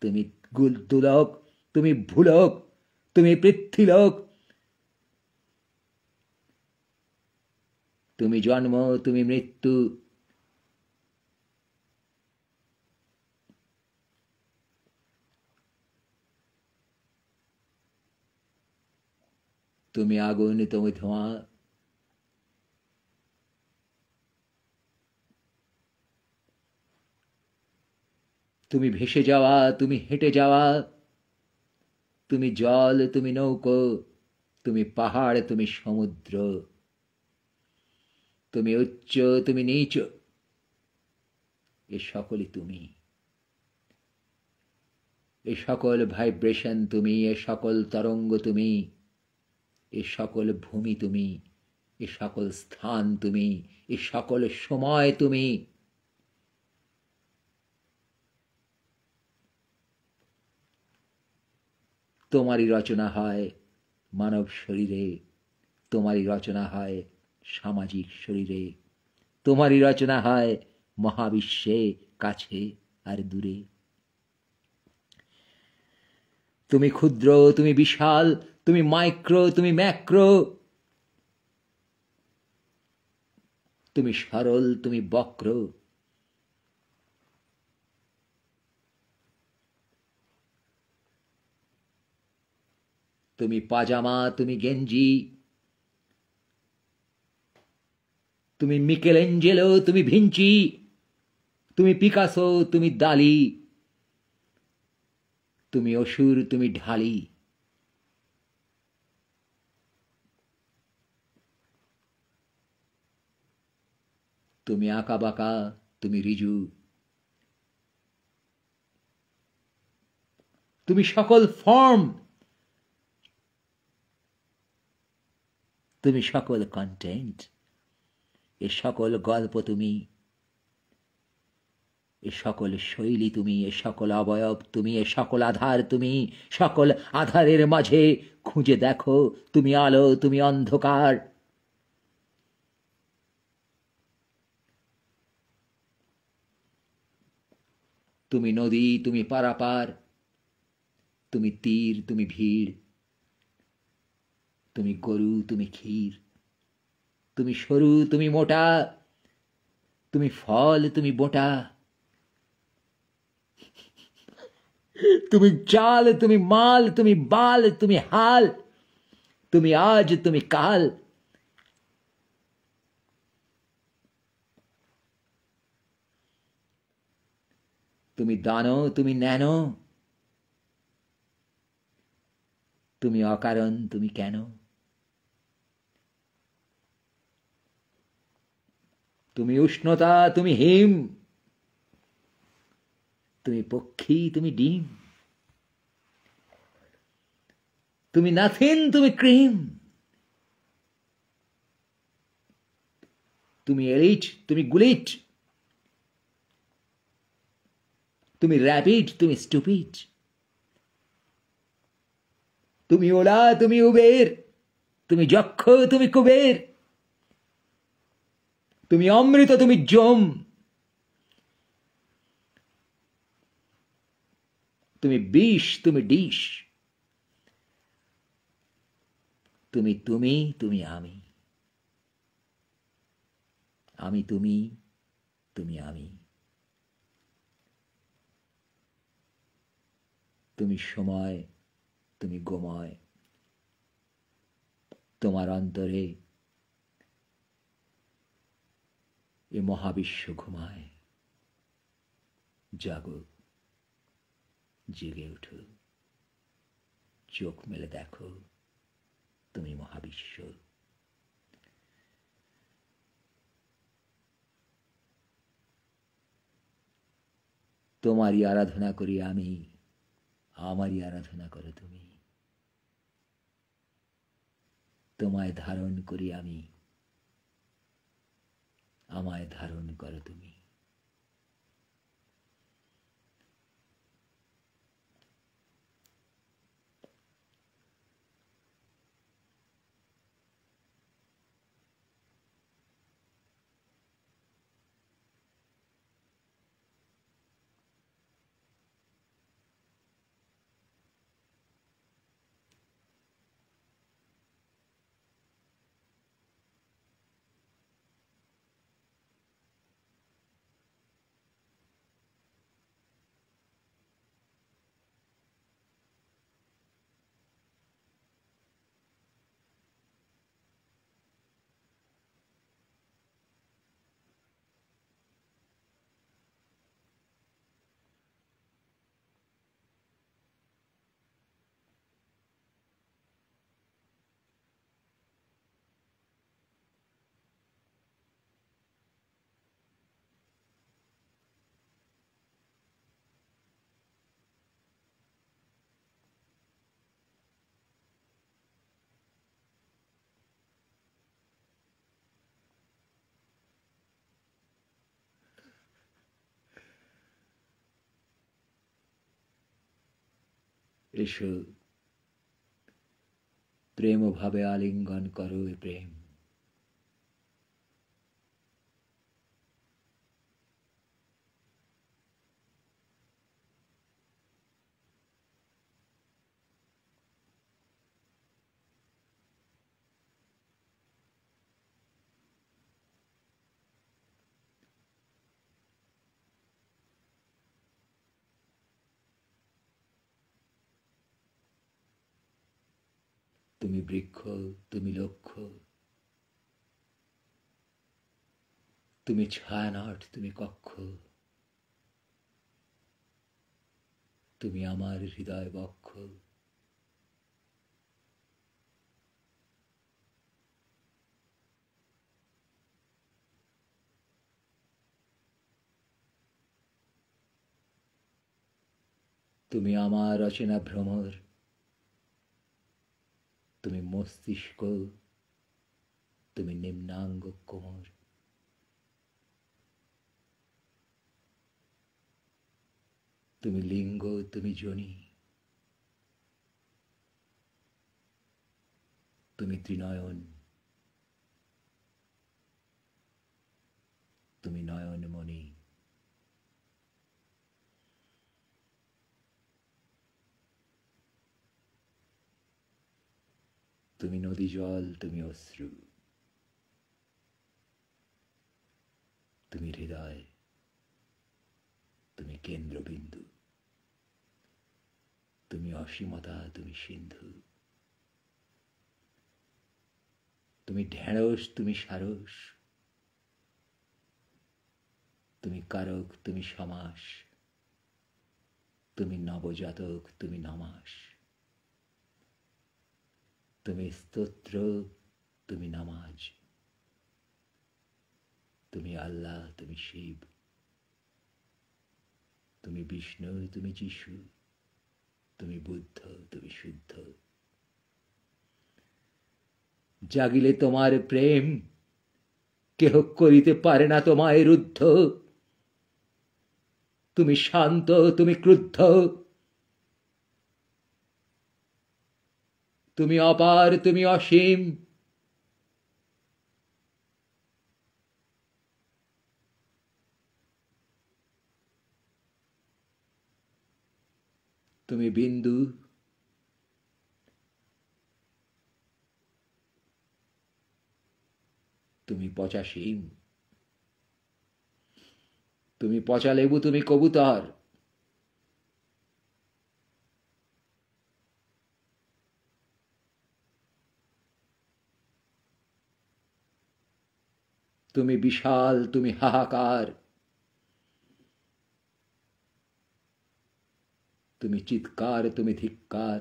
তুমি দুলক, তুমি ভুলক, তুমি পৃথ্বীলোক, তুমি জন্ম, তুমি মৃত্যু, তুমি আগুন, তুমি ধোঁয়া, তুমি ভেসে যাওয়া, তুমি হেঁটে যাওয়া, তুমি জল, তুমি নৌকো, তুমি পাহাড়, তুমি সমুদ্র, তুমি উচ্চ, তুমি নীচ, এ সকলই তুমি। এ সকল ভাইব্রেশন তুমি, এ সকল তরঙ্গ তুমি, এ সকল ভূমি তুমি, এ সকল স্থান তুমি, এ সকল সময় তুমি। তোমারই রচনা হয় মানব শরীরে, তোমারই রচনা হয় সামাজিক শরীরে, তোমারই রচনা হয় মহাবিশ্বে, কাছে আর দূরে। তুমি ক্ষুদ্র, তুমি বিশাল, তুমি মাইক্রো, তুমি ম্যাক্রো, তুমি সরল, তুমি বক্র, তুমি পাজামা, তুমি গেঞ্জি, তুমি মিকেলেঞ্জেলো, তুমি ভিঞ্চি, তুমি পিকাসো, তুমি দালি, তুমি অসুর, তুমি ঢালি। তুমি আঁকা বাঁকা, তুমি রিজু, তুমি সকল ফর্ম, তুমি সকল কন্টেন্ট, এ সকল গল্প তুমি, এ সকল শৈলী তুমি, এ সকল অবয়ব তুমি, এ সকল আধার তুমি, সকল আধারের মাঝে খুঁজে দেখো তুমি আলো, তুমি অন্ধকার। তুমি নদী, তুমি পারাপার, তুমি তীর, তুমি ভিড়, তুমি গরু, তুমি ক্ষীর, তুমি সরু, তুমি মোটা, তুমি ফল, তুমি বোটা, তুমি চাল, তুমি মাল, তুমি বাল, তুমি হাল, তুমি আজ, তুমি কাল। তুমি দানো, তুমি ন্যানো, তুমি অকারণ, তুমি কেন, তুমি উষ্ণতা, তুমি হিম, তুমি পক্ষী, তুমি ডিম, তুমি নাথিং, তুমি ক্রিম, তুমি এলিট, তুমি গুলিট, তুমি র্যাপিড, তুমি স্টুপিড, তুমি ওলা, তুমি উবের, তুমি যক্ষ, তুমি কুবের, তুমি অমৃত, তুমি জম, তুমি বিষ, তুমি ডিশ। তুমি তুমি, তুমি আমি। আমি তুমি, তুমি আমি। তুমি সময়, তুমি গোময়। তোমার অন্তরে এ মহাবিশ্ব ঘুমায়। জাগো, জেগে ওঠো, চোখ মেলে দেখো, তুমি মহাবিশ্ব। তোমারই আরাধনা করি আমি, আমারই আরাধনা করো তুমি। তোমায় ধারণ করি আমি, আমায় ধারণ করো তুমি। এসো, প্রেম ভাবে আলিঙ্গন করো এ প্রেম। তুমি বৃক্ষ, তুমি লক্ষ্য, তুমি ছায়ানট, তুমি কক্ষ। তুমি আমার হৃদয় বক্ষ। তুমি আমার অচেনা ভ্রমর। তুমি মস্তিষ্ক, তুমি নিম্নাঙ্গ কোমর। তুমি লিঙ্গ, তুমি যোনি। তুমি ত্রিনয়ন, তুমি নয়নমণি। তুমি নদী জল, তুমি অশ্রু। তুমি হৃদয়, তুমি কেন্দ্রবিন্দু। তুমি অসীমতা, তুমি সিন্ধু। তুমি ঢেঁড়স, তুমি সারস। তুমি কারক, তুমি সমাস। তুমি নবজাতক, তুমি নমাস। তুমি স্তোত্র, তুমি নামাজ। তুমি আল্লাহ, তুমি শিব। তুমি বিষ্ণু, তুমি যিশু। তুমি বুদ্ধ, তুমি শুদ্ধ। জাগিলে তোমার প্রেম, কেহ করিতে পারে না তোমায় রুদ্ধ। তুমি শান্ত, তুমি ক্রুদ্ধ। তুমি অপার, তুমি অসীম। তুমি বিন্দু, তুমি পচা শিম, তুমি পচা লেবু, তুমি কবুতর। তুমি বিশাল, তুমি হাহাকার, তুমি চিৎকার, তুমি ধিক্কার,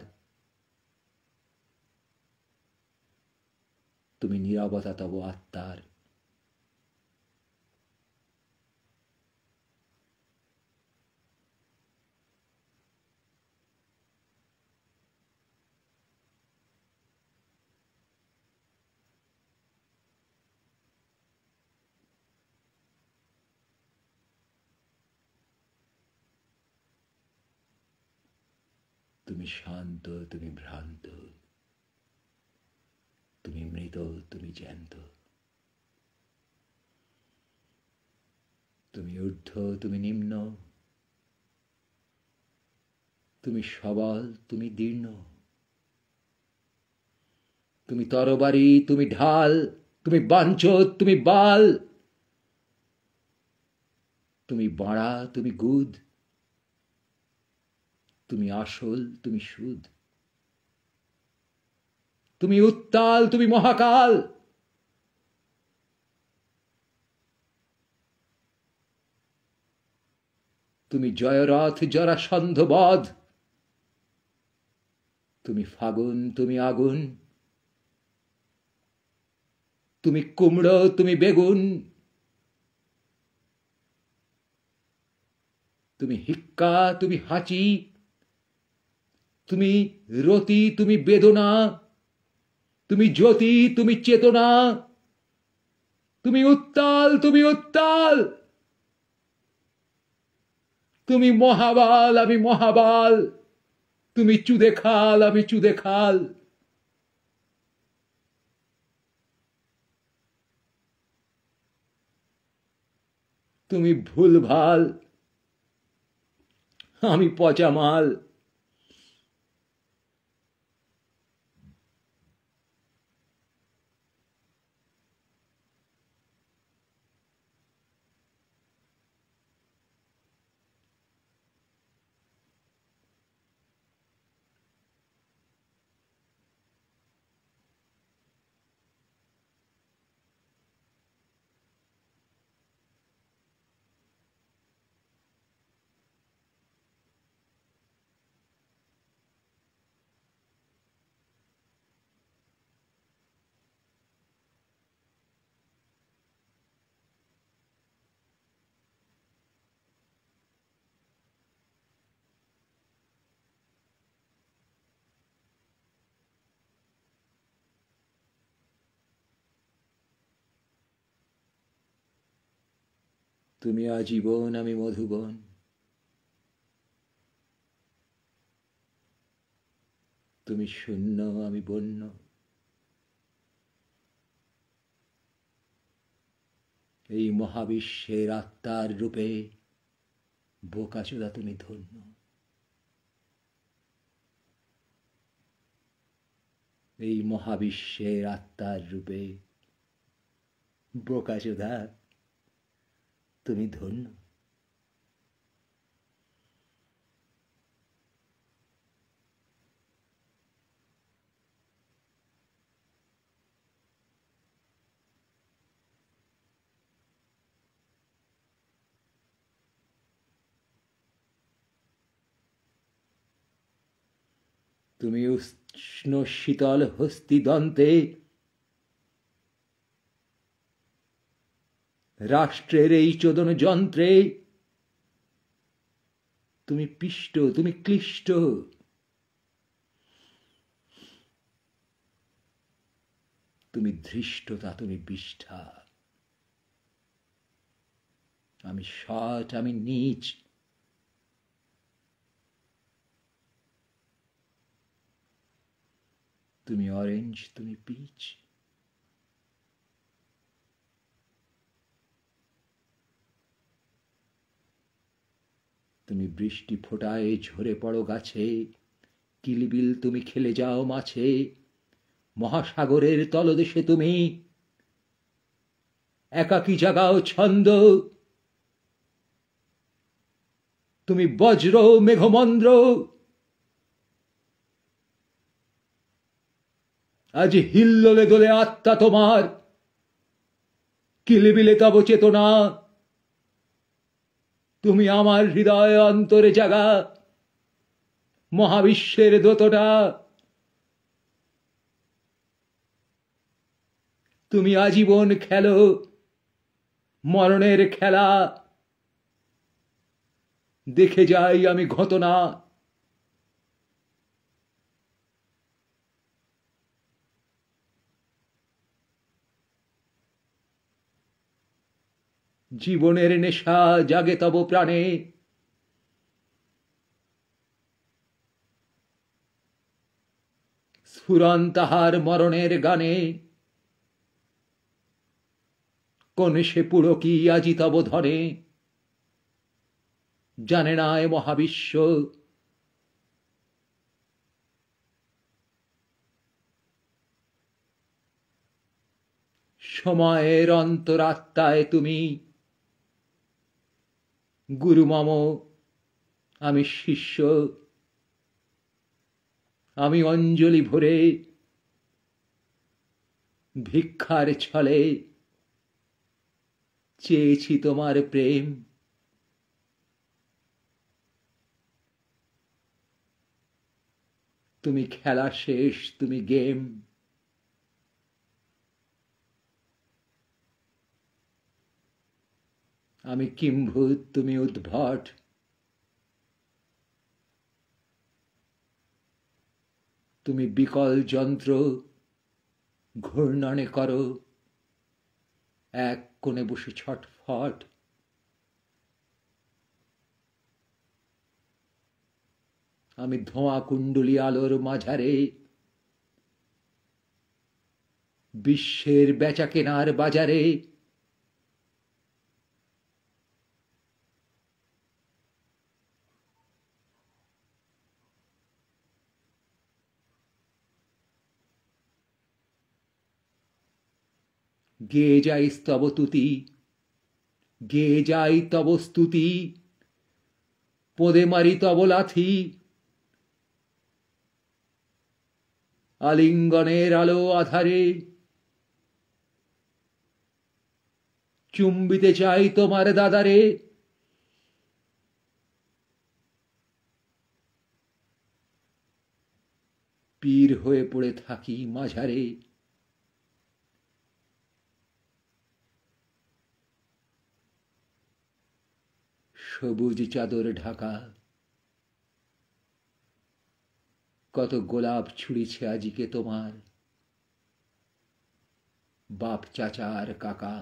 তুমি নীরবতা তব আত্মার। তুমি শান্ত, তুমি ভ্রান্ত, তুমি মৃত, তুমি জ্যান্ত, তুমি ঊর্ধ্ব, তুমি নিম্ন, তুমি সবল, তুমি দীর্ণ, তুমি তরবারি, তুমি ঢাল, তুমি বাঞ্ছদ, তুমি বাল, তুমি বাড়া, তুমি গুদ, তুমি আসল, তুমি সুদ, তুমি উত্তাল, তুমি মহাকাল, তুমি জয়রথ, জরাসন্ধ বধ, তুমি ফাগুন, তুমি আগুন, তুমি কুমড়ো, তুমি বেগুন, তুমি হিক্কা, তুমি হাঁচি, তুমি রতি, তুমি বেদনা, তুমি জ্যোতি, তুমি চেতনা, তুমি উত্তাল, তুমি উত্তাল, তুমি মহাবাল, আমি মহাবাল, তুমি চুদে খাল, আমি চুদে খাল, তুমি ভুলভাল, আমি পচা মাল। তুমি আজীবন, আমি মধুবন, তুমি শূন্য, আমি বন্য, এই মহাবিশ্বের আত্মার রূপে বোকাচোদা তুমি ধন্য। এই মহাবিশ্বের আত্মার রূপে বোকাচোদা তুমি ধন্য। তুমি উষ্ণ শীতল হস্তিদন্তে রাষ্ট্রের এই চোদন যন্ত্রে, তুমি পিষ্ট, তুমি ক্লিষ্ট, তুমি ধৃষ্টতা, তুমি বিষ্ঠা, আমি সৎ, আমি নীচ, তুমি অরেঞ্জ, তুমি পিচ, তুমি বৃষ্টি ফোটায় ঝরে পড়ো গাছে, কিলবিল তুমি খেলে যাও মাছে, মহাসাগরের তলদেশে তুমি একাকী জাগাও ছন্দ। তুমি বজ্র মেঘমন্দ্র, আজ হিল্লোলে দোলে আত্মা তোমার, কিলবিলে তব চেতনা। তুমি আমার হৃদয় অন্তরে জাগা মহাবিশ্বের দোতটা। তুমি আজীবন খেলো মরণের খেলা, দেখে যাই আমি ঘটনা। জীবনের নেশা জাগে তব প্রাণে, স্ফুরণ তাহার মরণের গানে। কোন সে পুলকি আজি তব ধনে, জানে না এ মহাবিশ্ব। সময়ের অন্তরাত্মায় তুমি গুরু মম, আমি শিষ্য। আমি অঞ্জলি ভরে ভিক্ষার ছলে চেয়েছি তোমার প্রেম। তুমি খেলা শেষ, তুমি গেম। আমি কিম্ভূত, তুমি উদ্ভট। তুমি বিকল যন্ত্র, ঘূর্ণনে করো এক কোণে বসে ছটফট। আমি ধোঁয়া কুণ্ডলী আলোর মাঝারে, বিশ্বের বেচা কেনার বাজারে। গেয়ে যাই স্তব তুতি, গেয়ে যাই তব স্তুতি, পদে মারি তব লাথি। আলিঙ্গনের আলো আধারে চুম্বিতে চাই তোমার দাদারে। পীর হয়ে পড়ে থাকি মাঝারে। সবুজ চাদর ঢাকা, কত গোলাপ ছুঁড়েছে আজিকে তোমার বাপ চাচার কাকা।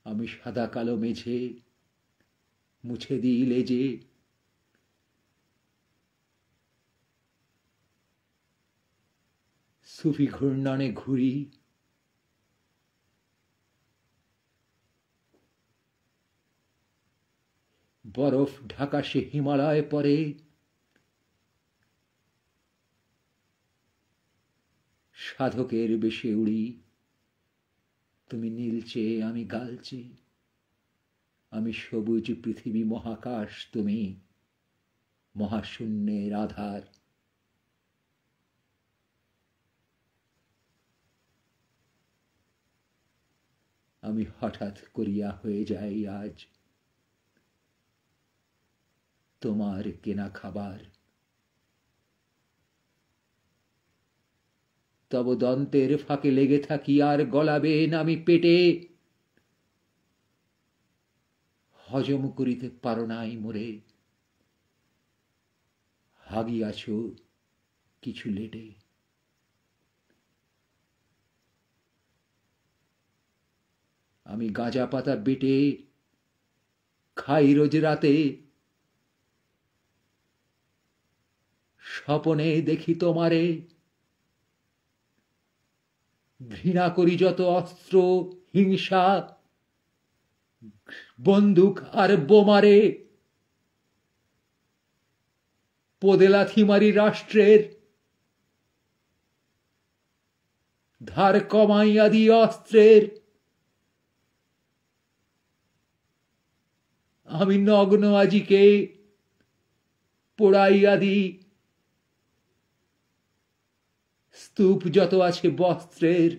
আমি সাদা কালো মেঝে মুছে দিই লেজে, সুফি ঘূর্ণনে ঘুরি। বরফ ঢাকা সে হিমালয় পরে, সাধকের বেশে উড়ি। তুমি নীলচে, আমি গালচে। আমি সবুজ পৃথিবী মহাকাশ, তুমি মহাশূন্যের আধার। আমি হঠাৎ করিয়া হয়ে যাই আজ তোমার কেনা খাবার। তব দন্তের ফাঁকে লেগে থাকি আর গলাবেন আমি পেটে। হজম করিতে পারো নাই মোরে, হাগিয়াছ কিছু লেটে। আমি গাঁজা পাতা বেটে খাই রোজ রাতে, স্বপনে দেখি তোমারে। ঘৃণা করি যত অস্ত্র হিংসা, বন্দুক আর বোমারে পদে লাথি মারি রাষ্ট্রের, ধার কমাইয়া দি অস্ত্রের। আমি নগ্ন আজিকে পোড়াইয়া দি স্তূপ যত আছে বস্ত্রের।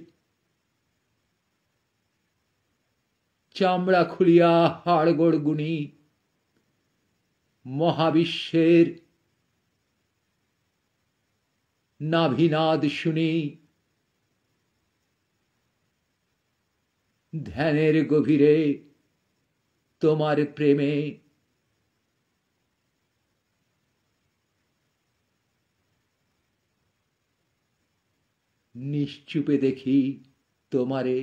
চামড়া খুলিয়া হাড়গোড় গুনি মহাবিশ্বের নাভিনাদ শুনি। ধ্যানের গভীরে তোমার প্রেমে নিশ্চুপে দেখি তোমারে।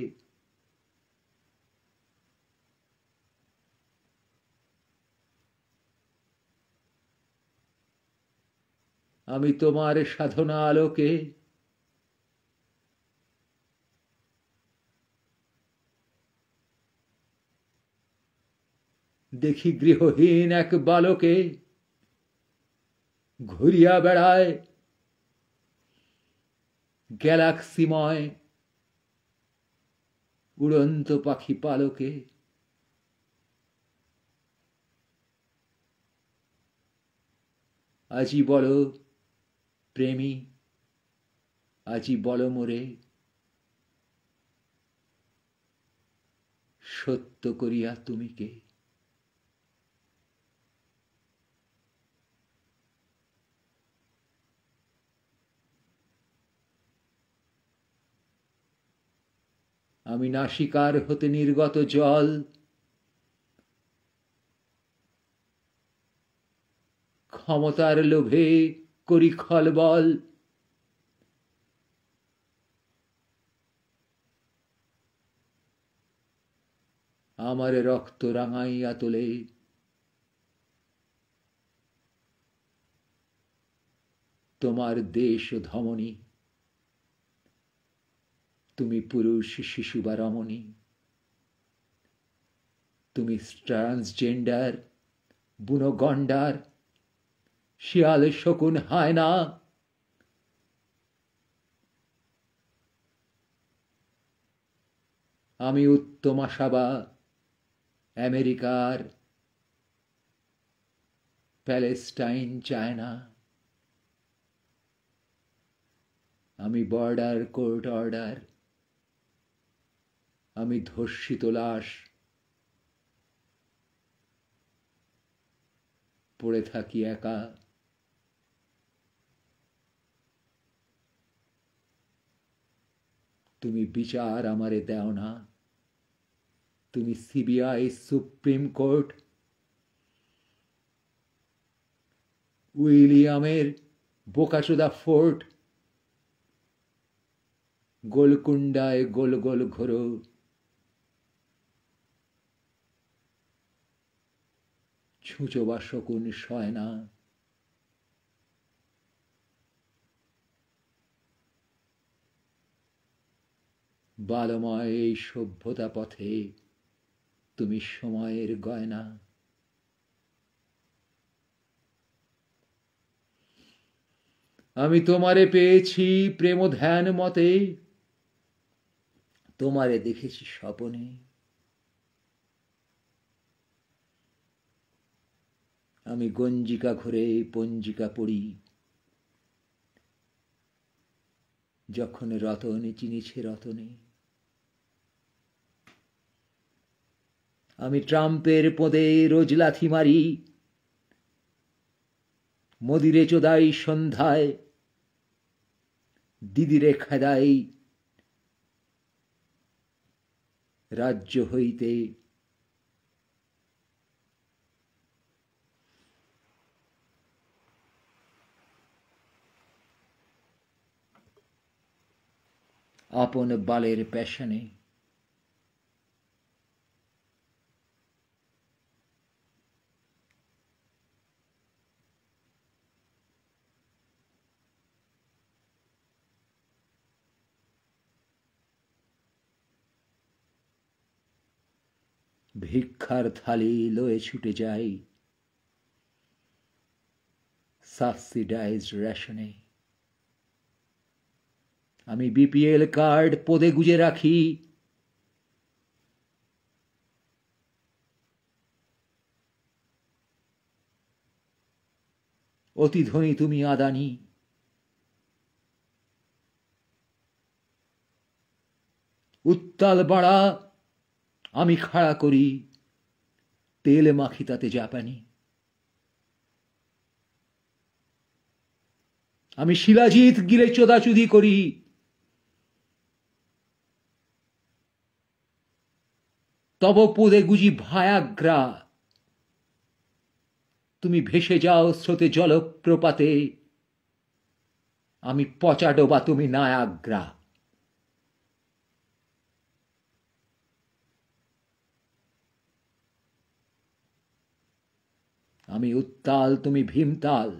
আমি তোমার সাধনা আলোকে দেখি গৃহহীন এক বালকে ঘুরিয়া বেড়ায় গ্যালাক্সিময় উড়ন্ত পাখি পালকে। আজি বল প্রেমী, আজি বল মোরে, সত্য করিয়া তুমি কে? আমি নাসিকার হতে নির্গত জল ক্ষমতার লোভে করি খলবল। আমার রক্ত রাঙাইয়া তোলে তোমার দেশ ধমনী। তুমি পুরুষ শিশু বা রমণী, তুমি ট্রান্সজেন্ডার বুনো গন্ডার শিয়াল শকুন হায়না। আমি উত্তম আশাবা আমেরিকার প্যালেস্টাইন চায়না। আমি বর্ডার কোর্ট অর্ডার, আমি ধর্ষিত লাশ পড়ে থাকি একা। তুমি বিচার আমারে দেও না, তুমি সিবিআই সুপ্রিম কোর্ট। উইলিয়ামের বোকাচোদা ফোর্ট, গোলকুন্ডায় গোল গোল ঘোরো। ছুঁচো বা শকুন সয় না। বালময় এই সভ্যতা পথে তুমি সময়ের গয়না। আমি তোমারে পেয়েছি প্রেম ধ্যান মতে, তোমারে দেখেছি স্বপনে। আমি গঞ্জিকা ঘুরে পঞ্জিকা পড়ি, যখন রতনে চিনিছে রতনে। আমি ট্রাম্পের পদে রোজ লাথি মারি, মদিরে চোদাই সন্ধ্যায়, দিদিরে খেদাই রাজ্য হইতে। আপন বালের প্যাশনে। ভিক্ষার থালি লয়ে ছুটে যাই সাবসিডাইজড রেশনে। আমি বিপিএল কার্ড পদে গুজে রাখি, অতি ধনী তুমি আদানি, উত্তাল বাড়া আমি খাড়া করি, তেল মাখি তাতে জাপানি। আমি শিলাজিৎ গিলে চোদাচুদি করি, তব পদে গুজি ভায়াগ্রা। তুমি ভেসে যাও স্রোতে জলপ্রপাতে, আমি পচা ডোবা তুমি নায়াগ্রা। আমি উত্তাল তুমি ভীমতাল,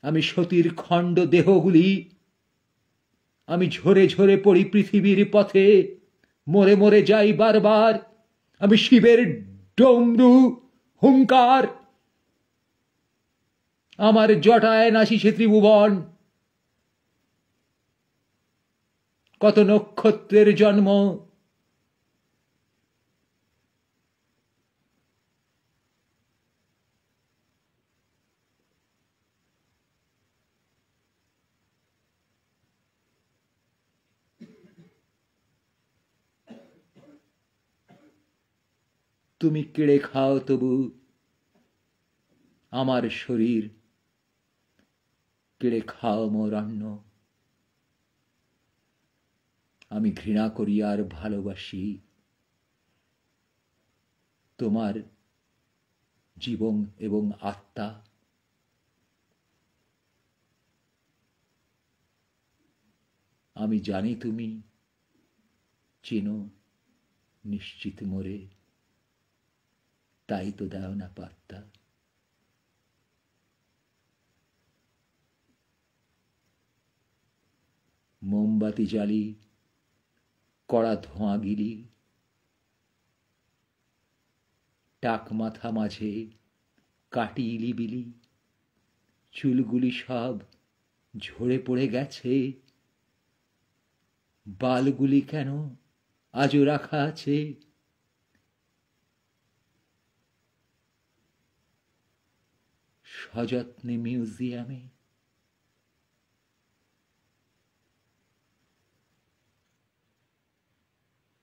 আমি সতীর খণ্ড দেহগুলি, আমি ঝরে ঝরে পড়ি পৃথিবীর পথে, মরে মরে যাই বারবার। আমি শিবের ডমরু হুঙ্কার, আমার জটায় নাচিছে ত্রিভুবন। কত নক্ষত্রের জন্ম, তুমি কেড়ে খাও তবু আমার শরীর, কেড়ে খাও মোর অন্ন। আমি ঘৃণা করি আর ভালোবাসি তোমার জীবন এবং আত্মা। আমি জানি তুমি চেনো নিশ্চিত মোরে, তাই তো দাও না পাত্তা। মোমবাতি জ্বালি কড়া ধোঁয়া গিলি, টাক মাথা মাঝে কাটি ইলিবিলি। চুলগুলি সব ঝরে পড়ে গেছে, বালগুলি কেন আজও রাখা আছে। সযত্নে মিউজিয়ামে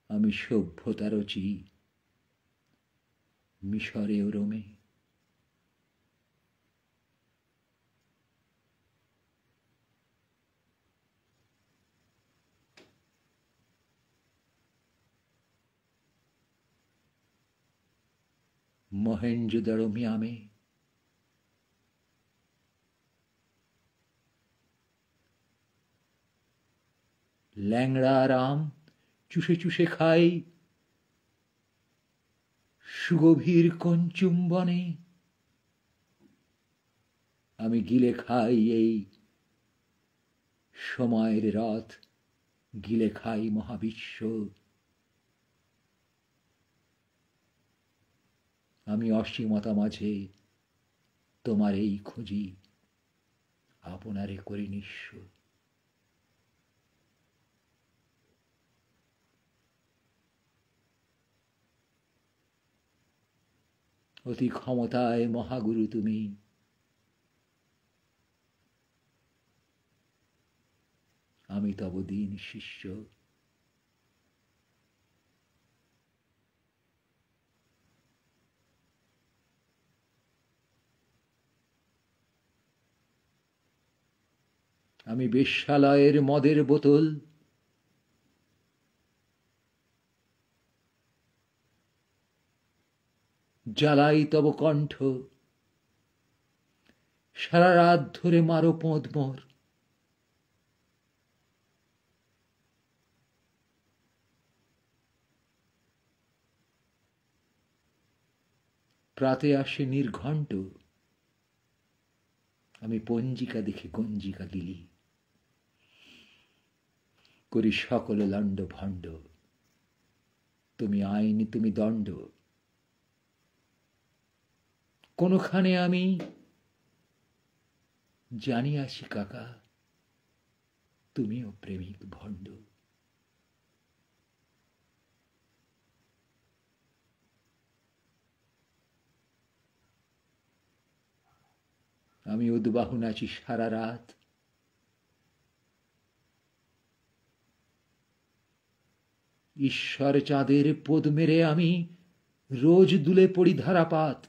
আমি সভ্যতা রচি মিশরে ও রোমে। মহেঞ্জোদারো মিয়ামে ল্যাংড়া রাম চুষে চুষে খাই সুগভীর কোন চুম্বনে। আমি গিলে খাই এই সময়ের রথ, গিলে খাই মহাবিশ্ব। আমি অসীমতা মাঝে তোমার এই খুঁজি, আপনারে করি নিঃস্ব। অতি ক্ষমতায় মহাগুরু তুমি, আমি তব দীন শিষ্য। আমি বেশ্যালয়ের মদের বোতল, জ্বালাই তব কণ্ঠ। সারা রাত ধরে মারো পোঁদ মোর, প্রাতে আসে নির্ঘণ্ট। আমি পঞ্জিকা দেখে গঞ্জিকা গিলি, করি সকল লণ্ড ভণ্ড। তুমি আইন, তুমি দণ্ড। কোনখানে আমি জানিয়াছি কাকা, তুমিও প্রেমিক ভণ্ড। আমি উদ্বাহু নাচি সারা রাত, ঈশ্বর চাঁদের পোদ মেরে আমি রোজ দুলে পড়ি ধারাপাত।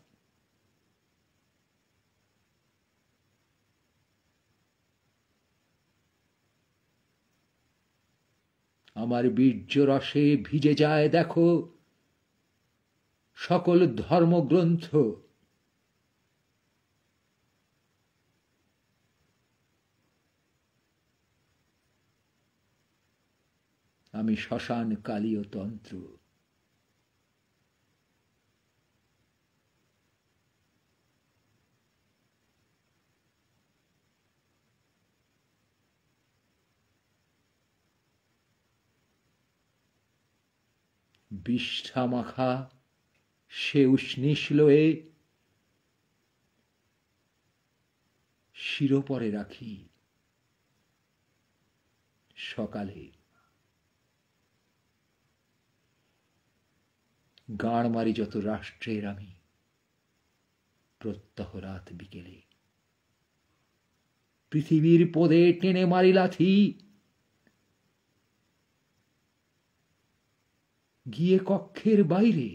আমার বীর্য রসে ভিজে যায় দেখো সকল ধর্মগ্রন্থ। আমি শ্মশান কালীয় তন্ত্র। বিষ্ঠা মাখা সে উষ্ণিশ্লোয়ে শিরোপরে রাখি সকালে। গাঁড় মারি যত রাষ্ট্রের আমি প্রত্যহ রাত বিকেলে। পৃথিবীর পদে টেনে মারি লাথি, গিয়ে কক্ষের বাইরে।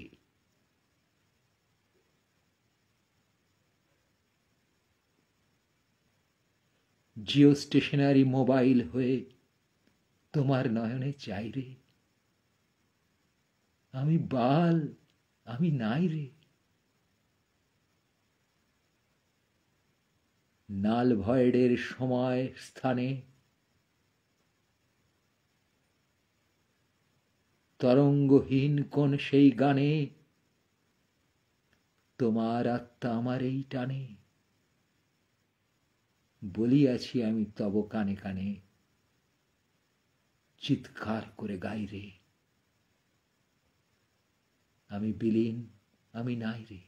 জিও স্টেশনারি মোবাইল হয়ে তোমার নয়নে চাই রে। আমি বাল, আমি নাই রে। নাল ভয়েডের সময় স্থানে তরঙ্গহীন কোন সেই গানে তোমার আত্মা আমার এই টানে। বলিয়াছি আমি তব কানে কানে, চিৎকার করে গাই রে। আমি বিলীন, আমি নাই রে।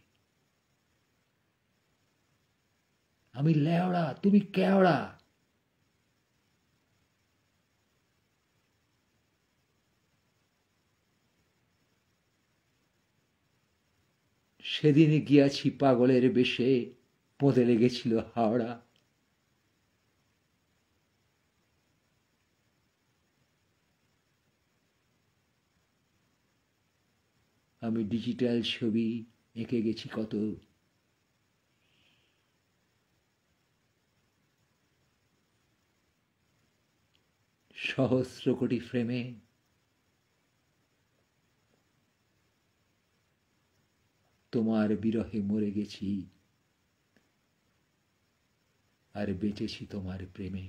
আমি লেওড়া, তুমি কেওড়া। সেদিন গিয়াছি পাগলের বেশে, পোঁদে লেগেছিল হাওড়া। আমি ডিজিটাল ছবি এঁকে গেছি কত। সহস্র কোটি ফ্রেমে তোমার বিরহে মরে গেছি, আর বেঁচেছি তোমার প্রেমে।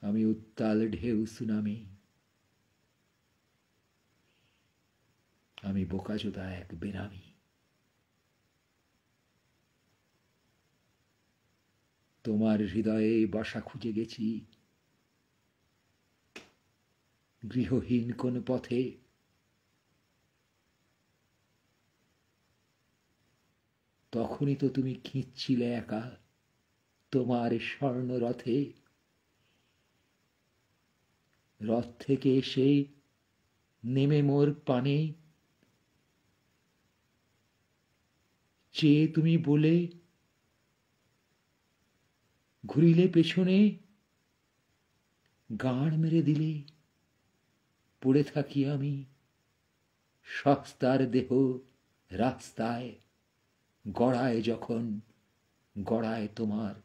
আমি উত্তাল ঢেউ সুনামি, আমি বোকাচোদা এক বেনামি। তোমার হৃদয়ে বাসা খুঁজে গেছি গৃহহীন কোন পথে। তখনই তো তুমি খিঁচছিলে একা তোমার স্বর্ণ রথে। রথ থেকে এসে নেমে মোর পানে চেয়ে তুমি বলে ঘুরিলে পেছনে, গাঁড় মেরে দিলে পড়ে থাকি আমি সস্তার দেহ রাস্তায়। গড়ায় যখন গড়ায় তোমার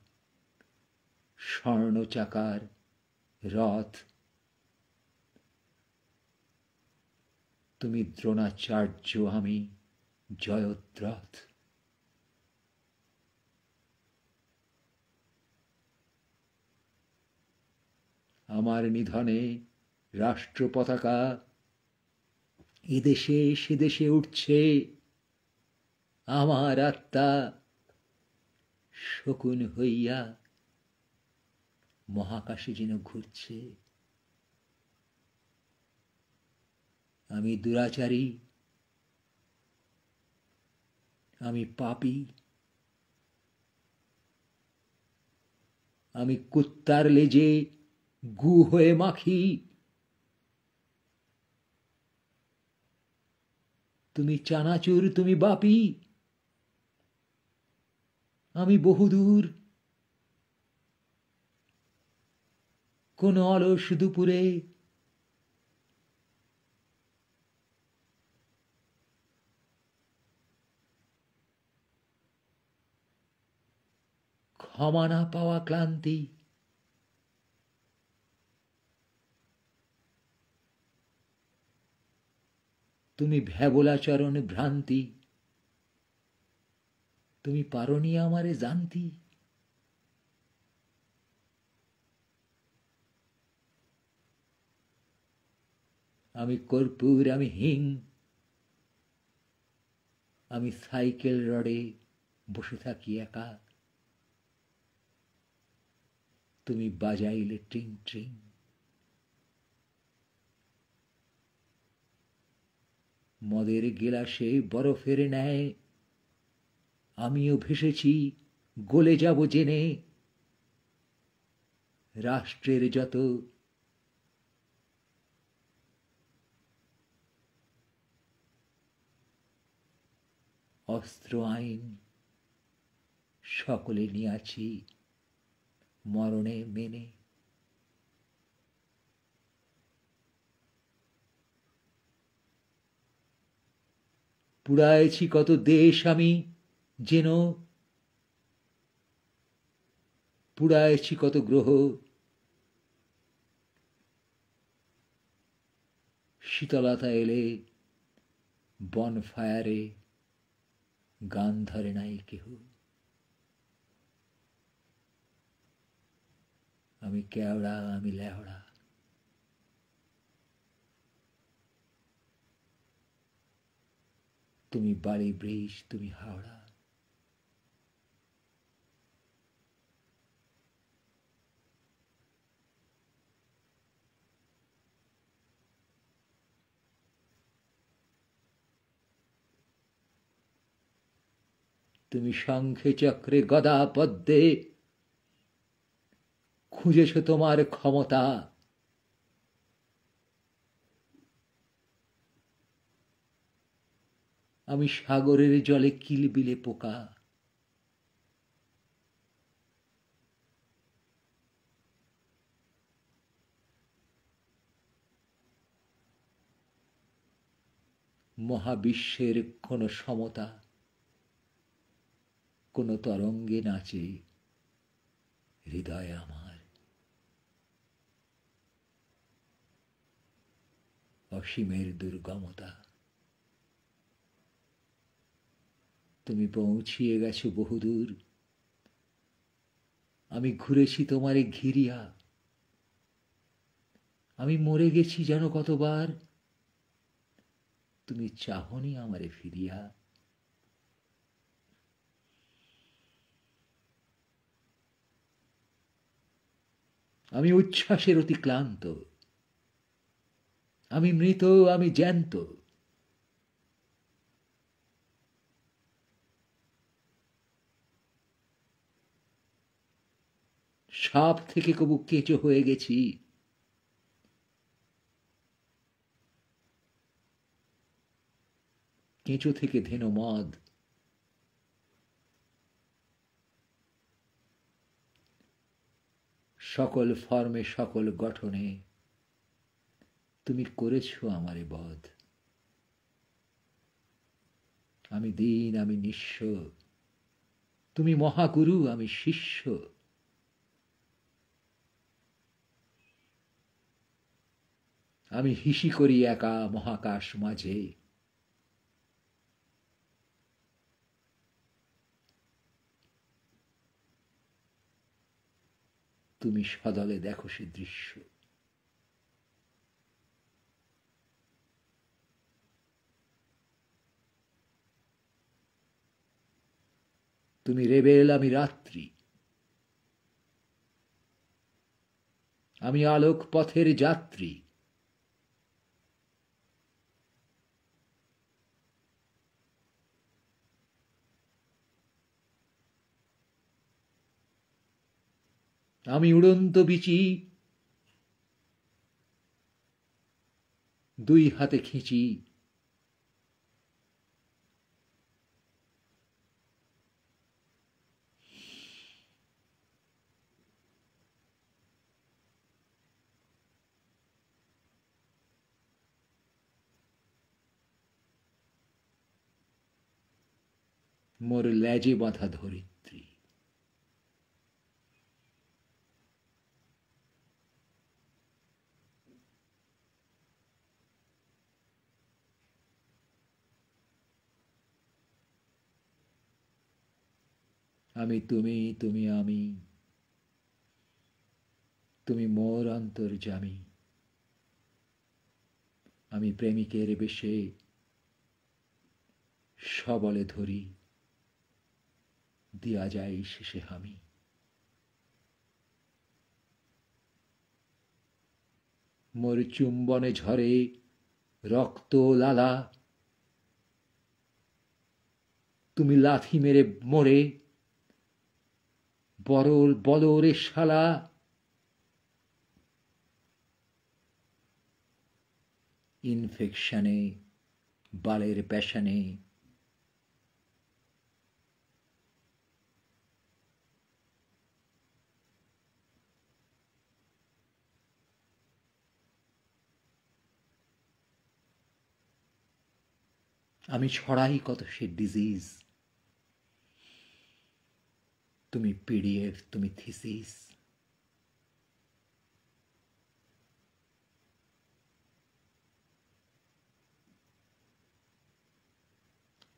স্বর্ণ চাকার রথ, তুমি দ্রোণাচার্য, আমি জয়দ্রথ। আমার নিধনে রাষ্ট্র পতাকা এদেশে সেদেশে উঠছে। আমার আত্মা শকুন হইয়া মহাকাশে যেন ঘুরছে। আমি দুরাচারী, আমি পাপী, আমি কুত্তার লেজে গু হয়ে মাখি। তুমি চানাচুর, তুমি বাপি, আমি বহুদূর। কোন অলস দুপুরে ক্ষমা না পাওয়া ক্লান্তি, তুমি ভ্যাবলাচরণ ভ্রান্তি, তুমি পারনি আমারে জানতি। আমি কর্পূর, আমি হিং, আমি সাইকেল রডে বসে থাকি একা। তুমি বাজাইলে ট্রিং ট্রিং। মদের গেলাসে বরফের ন্যায় আমিও ভেসেছি, গলে যাব জেনে। রাষ্ট্রের যত অস্ত্র আইন সকলে নিয়াছি মরণে মেনে। পুড়াইছি কত দেশ আমি যেন, পুড়াইছি কত গ্রহ। শীতলতা এলে বনফায়ারে গান ধরে নাই কেহ। আমি কেওড়া, আমি লেওড়া, তুমি বাড়ি ব্রিজ, তুমি হাওড়া। তুমি শঙ্খে চক্রে গদা পদ্মে খুঁজেছ তোমার ক্ষমতা। আমি সাগরের জলে কিলবিলে পোকা। মহাবিশ্বের কোন সমতা কোন তরঙ্গে নাচে হৃদয় আমার। অসীমের দুর্গমতা, তুমি পৌঁছিয়ে গেছো বহুদূর। আমি ঘুরেছি তোমারে ঘিরিয়া, আমি মরে গেছি যেন কতবার, তুমি চাহনি আমারে ফিরিয়া। আমি উচ্ছ্বাসের অতি ক্লান্ত, আমি মৃত, আমি জ্যান্ত। সাপ থেকে কবু কেঁচো হয়ে গেছি, কেঁচো থেকে ধেনো মদ। সকল ফর্মে সকল গঠনে তুমি করেছ আমারে বধ। আমি দীন, আমি নিঃস্ব, তুমি মহাগুরু, আমি শিষ্য। আমি হিসি করি একা মহাকাশ মাঝে, তুমি সদলে দেখো সে দৃশ্য। তুমি রেবেল, আমি রাত্রি, আমি আলোক পথের যাত্রী। আমি উড়ন্ত বিচি, দুই হাতে খিঁচি। মোর লেজে বাঁধা ধরিত্রী। আমি তুমি, তুমি আমি, তুমি মোর অন্তর্যামী। আমি প্রেমিকের বেশে সবলে ধরি, দিয়া যাই শেষে হামি। মোর চুম্বনে ঝরে রক্ত লালা, তুমি লাথি মেরে মোরে বরল বলরে শালা। ইনফেকশনে, বালের প্যাশনে, আমি ছড়াই কত সে ডিজিজ। তুমি পিডিএফ, তুমি থিসিস।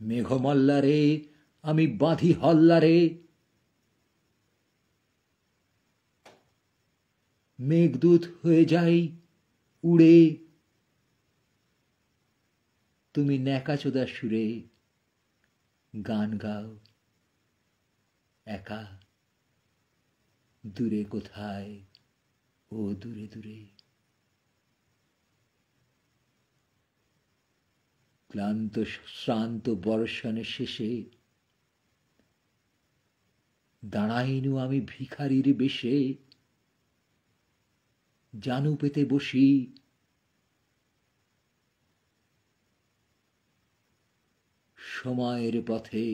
মেঘমল্লারে আমি বাঁধি হল্লারে, মেঘদূত হয়ে যাই উড়ে। তুমি ন্যাকাচোদা সুরে গান গাও একা, দূরে কোথায়, ও দূরে দূরে। ক্লান্ত শ্রান্ত বর্ষণের শেষে দাঁড়াইনু আমি ভিখারির বেশে, জানু পেতে বসি। সময়ের পথে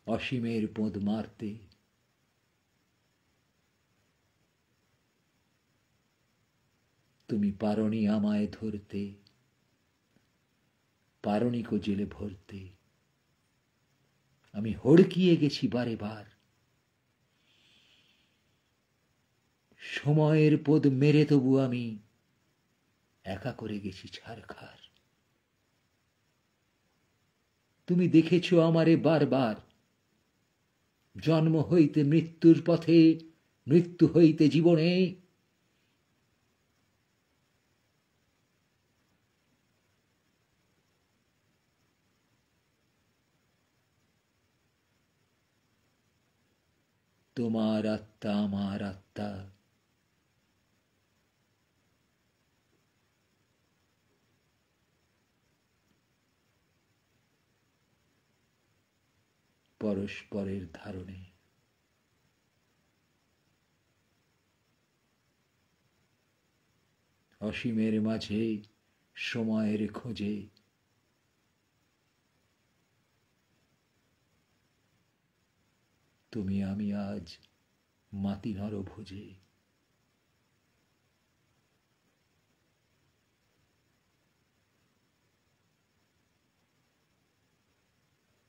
অসীমের পোঁদ মারতে। তুমি পারনি আমায় ধরতে, পারনি কো জেলে ভরতে। আমি হড়কিয়ে গেছি বারে বার, সময়ের পোদ মেরে তবু আমি একা করে গেছি ছারখার। তুমি দেখেছ আমারে বারবার, জন্ম হইতে মৃত্যুর পথে, মৃত্যু হইতে জীবনে। তোমার আত্মা আমার আত্মা, পরস্পরের ধারণে। অসীমের মাঝে সময়ের খোঁজে তুমি আমি আজ মাতি নরভোজে।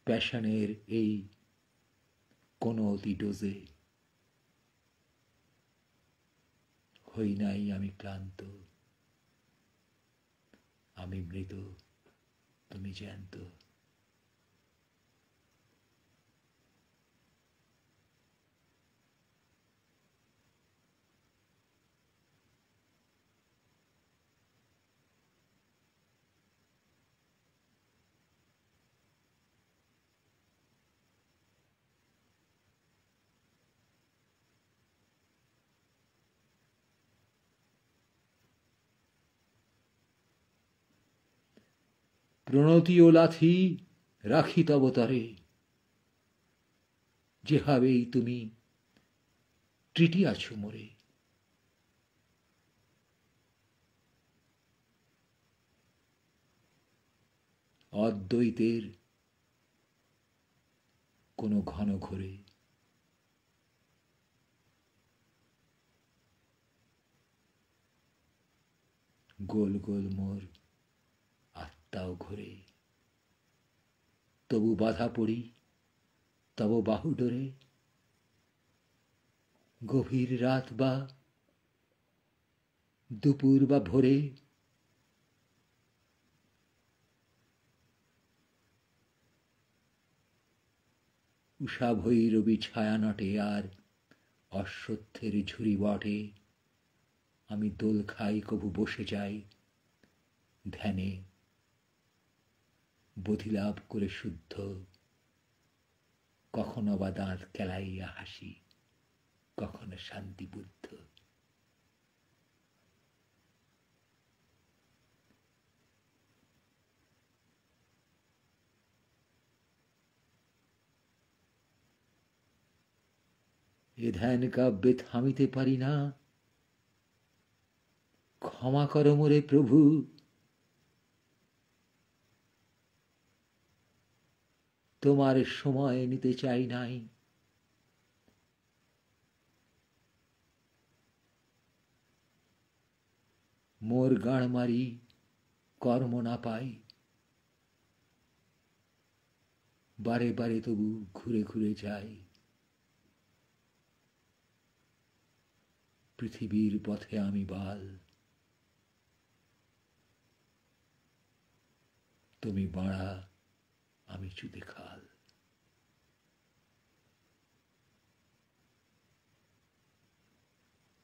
প্যাশনের এই কোন অতি ডোজে হই নাই আমি ক্লান্ত। আমি মৃত, তুমি জ্যান্ত। প্রণতি ও লাথি রাখি তব তরে, যেভাবেই তুমি ট্রিটিয়াছ মোরে। অদ্বৈতের কোনো ঘন ঘোরে গোল গোল মোর আত্মাও ঘোরে, তবু বাধা পড়ি তব বাহু ডোরে। গভীর রাত বা দুপুর বা ভোরে, উষা ভৈরবী ছায়া নটে আর অশ্বত্থের ঝুরি বটে, আমি দোল খাই কভু বসে যাই ধ্যানে, বোধিলাভ করে শুদ্ধ, কখনো বা দাঁত কেলাইয়া হাসি, কখনো শান্তি বুদ্ধ। এ ধ্যান কাব্যে থামিতে পারি না, ক্ষমা কর মোরে প্রভু। তোমার সময় নিতে চাই নাই, মোর গাঁড় মারি কর্ম না পাই, বারে বারে তবু ঘুরে ঘুরে যাই। পৃথিবীর পথে আমি বাল, তুমি বাড়া আমি চুদে খাল।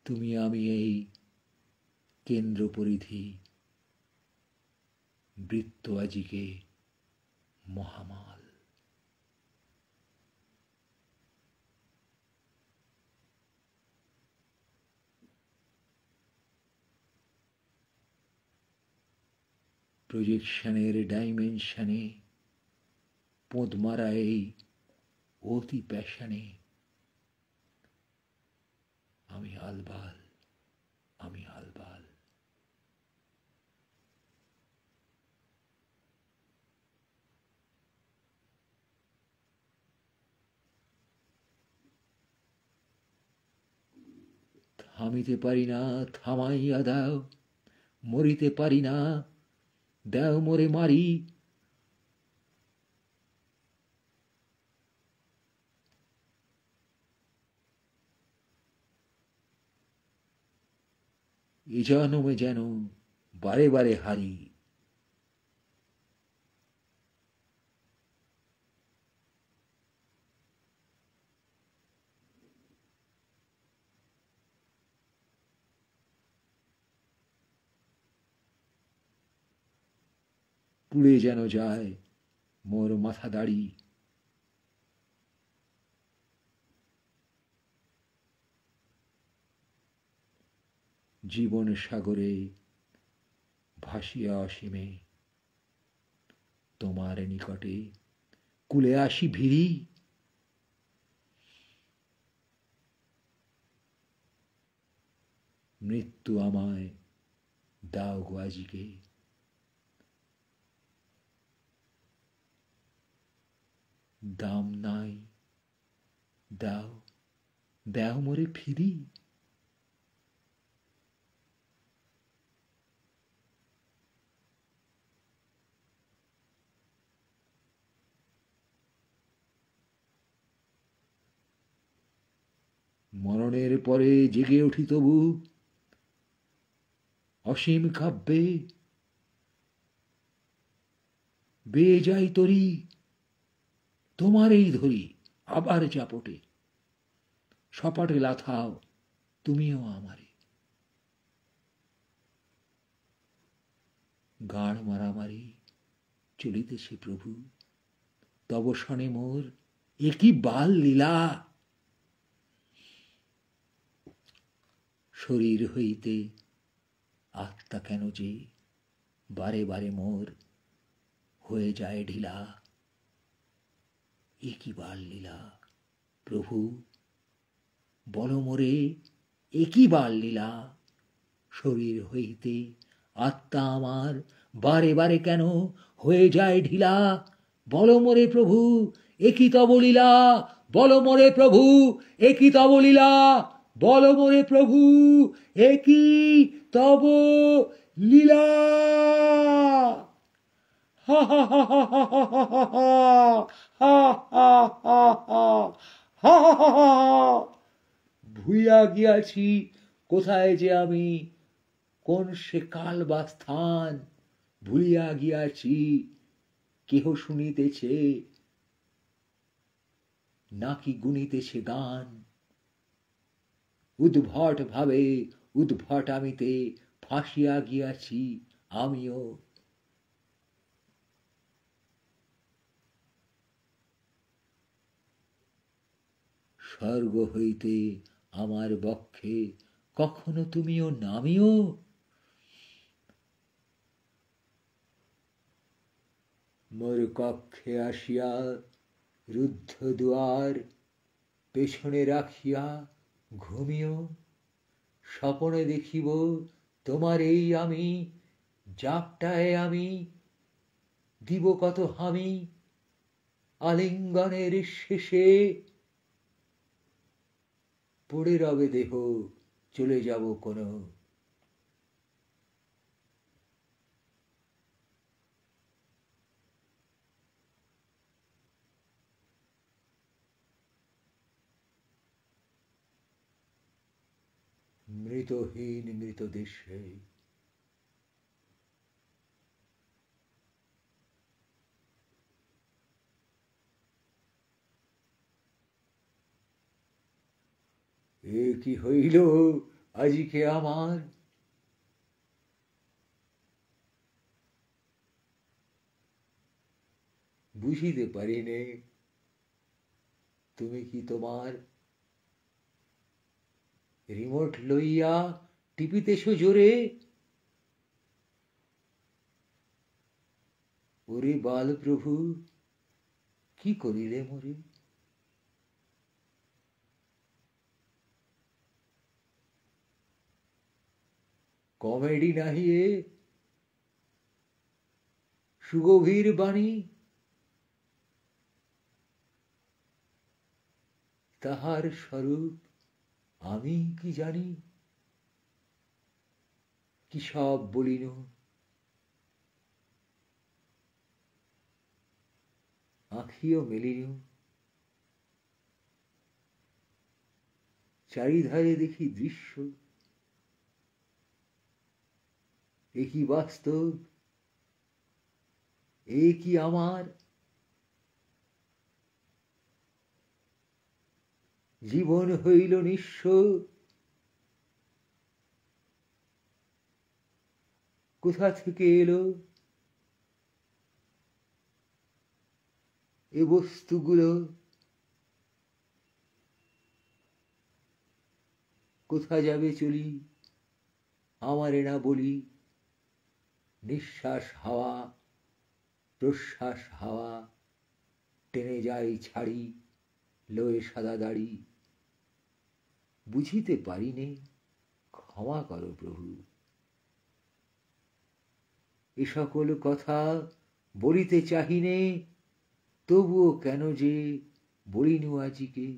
তুমি আমি এই কেন্দ্র পরিধি, বৃত্ত আজিকে মহামাল। প্রজেকশনের ডাইমেনশনে পোঁদ মারা এই অতি প্যাশনে, আমি আলবাল, আমি আলবাল। থামিতে পারি না, থামাইয়া দাও, মরিতে পারি না, দেও মোরে মারি। এ জন্মে যেন বারে বারে হারি, পুড়ে যেন যায় মোর মাথা দাড়ি। জীবন সাগরে ভাসিয়া অসীমে, তোমার নিকটে কুলে আসি ভিড়ি। মৃত্যু আমায় দাও গো আজিকে, দাম নাই, দাও দাও মোরে ফিরি। মরণের পরে জেগে উঠি তবু অসীম কাব্যে, বেয়ে যাই তরি তোমারেই ধরি আবার চাপটে, সপাটে লাথাও তুমিও আমারে। গাঁড় মারামারি চলিতেছে প্রভু, তব শনে মোর একই বাল লীলা। শরীর হইতে আত্মা কেন যে বারে বারে মোর হয়ে যায় ঢিলা। এ কি বার লীলা প্রভু, বল মোরে এ কি বার লীলা। শরীর হইতে আত্মা আমার বারে বারে কেন হয়ে যায় ঢিলা। বল মোরে প্রভু এ কি তব লীলা, বল মোরে প্রভু এ কি তব লীলা, বল মোরে প্রভু এ কি তব লীলা। হা হা হা হা হা হা হা হা হা হা হা হা হা হা। ভুইয়া গিয়াছি কোথায় যে আমি, কোন সে কাল বা স্থান। ভুলিয়া গিয়াছি কেহ শুনিতেছে নাকি গুনিতেছে গান। উদ্ভট ভাবে উদ্ভট আমিতে ফাঁসিয়া গিয়াছি আমিও। স্বর্গ হইতে আমার বক্ষে কখনো তুমিও নামিও। মোর কক্ষে আসিয়া রুদ্ধ দুয়ার পেছনে রাখিয়া ঘুমিও। স্বপনে দেখিব তোমার এই আমি, জাপটায় আমি দিব কত হামি। আলিঙ্গনের শেষে পড়ে রবে দেহ, চলে যাব কোনো। মৃতহীন মৃতদেশে এ কি হইল আজিকে আমার। বুঝিতে পারিনে তুমি কি তোমার রিমোট লইয়া টিপিতেছ জোরে। ওরে বাল প্রভু কি করিলে মোরে। কমেডি নাহিয়ে সুগভীর বাণী, তাহার স্বরূপ আমি কি জানি। কি সব বলিন আখিও মেলিন। চারিধারে দেখি দৃশ্য, এ কি বাস্তব, এ কি আমার। জীবন হইল নিঃস্ব, কোথা থেকে এলো এ বস্তুগুলো। কোথা যাবে চলি আমারে না বলি। নিঃশ্বাস হাওয়া প্রশ্বাস হাওয়া টেনে যাই ছাড়ি লয়ে সাদা দাড়ি। বুঝিতে পারিনে ক্ষমা করো প্রভু। এ সকল কথা বলিতে চাহিনে, তবুও কেন যে বলিনু আজিকে।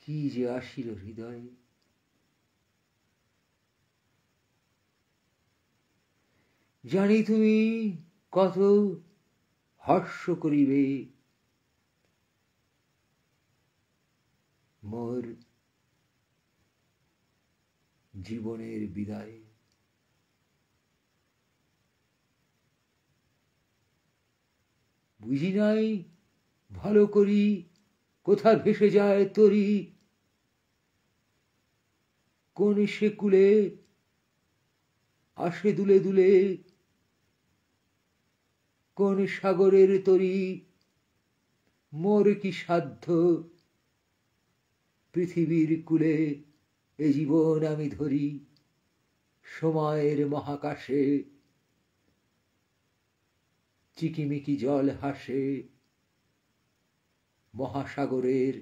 কি যে আসিল হৃদয়ে। জানি তুমি কত হর্ষ করিবে মোর জীবনের বিদায়ে। বুঝি নাই ভালো করি কোথা ভেসে যায় তরি। কোন সে কুলে আসে দুলে দুলে, কোন সাগরের তরি। মোর কি সাধ্য পৃথিবীর কুলে এ জীবন আমি ধরি। সময়ের মহাকাশে চিকিমিকি জল হাসে মহাসাগরের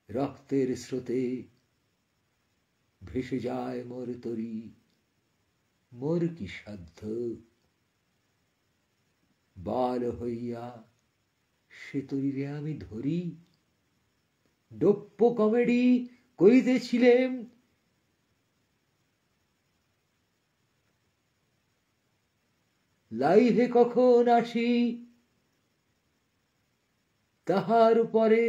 রক্তের স্রোতে, ভেসে যায় মোর তরি, মোর কি সাধ্য বাল হইয়া সে তরিরে আমি ধরি। ডপ্প কমেডি করিতেছিলেম লাইভে কখন আসি, তাহার পরে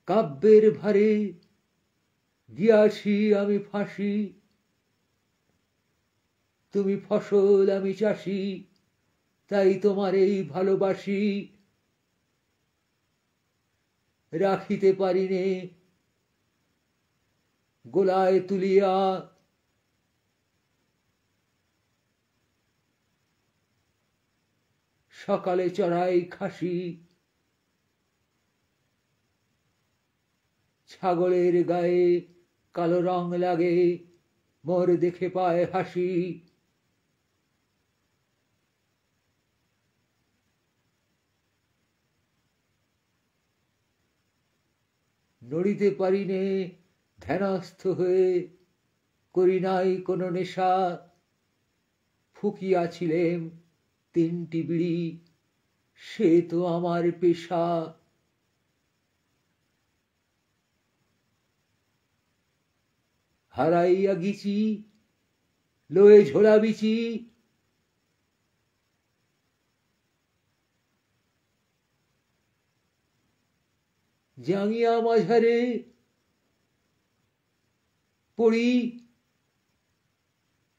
কাব্যের ভারে দিয়াছি আমি ফাঁসি। তুমি ফসল আমি চাষি, তাই তোমারেই ভালোবাসি। রাখিতে পারিনে গোলায় তুলিয়া, সকালে চড়াই খাসি। ছাগলের গায়ে কালো রং লাগে, মোর দেখে পায় হাসি। নড়িতে পারিনে ধ্যানস্থ হয়ে, করি নাই কোনো নেশা। ফুকিয়াছিলেম 3টি বিড়ি, সে তো আমার পেশা। হারাইয়া গিছি লয়ে ঝোলা বিচি, জাঙ্গিয়া মাঝারে পড়ি।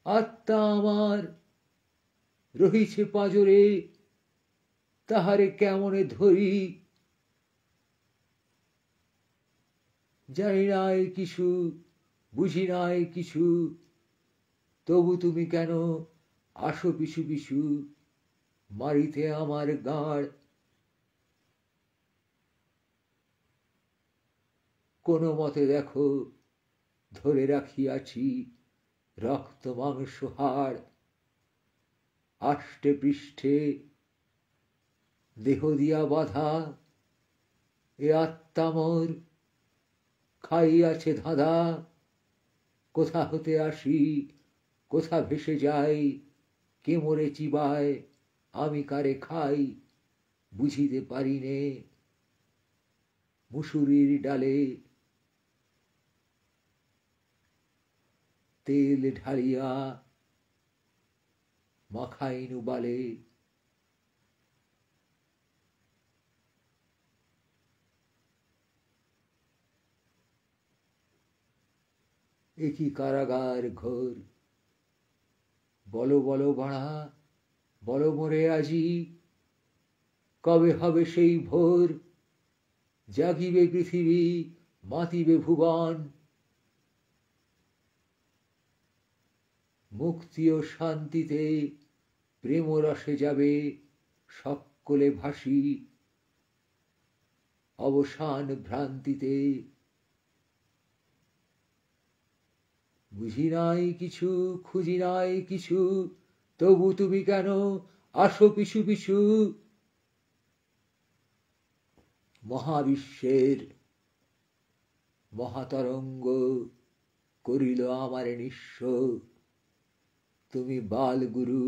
আত্মা আমার রহিছে পাজরে, তাহারে কেমনে ধরি। জানি নাই কিছু, বুঝি নাই কিছু, তবু তুমি কেন আসো পিছু পিছু, মারিতে আমার গাঁড়। কোনো মতে দেখো ধরে রাখিয়াছি রক্ত মাংস হাড়। আষ্টে পৃষ্ঠে দেহ দিয়া বাঁধা, এ আত্মা মোর খাইয়াছে ধাঁধা। কোথা হতে আসি, কোথা ভেসে যাই, কে মোরে চিবায়, আমি কারে খাই, বুঝিতে পারিনে। মুসুরির ডালে তেল ঢালিয়া মাখাইনু বালে। একই কারাগার ঘোর, বলো বলো বাড়া, বলো মোরে আজি। কবে হবে সেই ভোর, জাগিবে পৃথিবী, মাতিবে ভুবন। মুক্তি ও শান্তিতে প্রেম রসে যাবে সকলে ভাসি। অবসান ভ্রান্তিতে বুঝি নাই কিছু, খুঁজি নাই কিছু, তবু তুমি কেন আসো পিছু পিছু। মহাবিশ্বের মহাতরঙ্গ করিল আমারে নিঃস্ব। তুমি বালগুরু,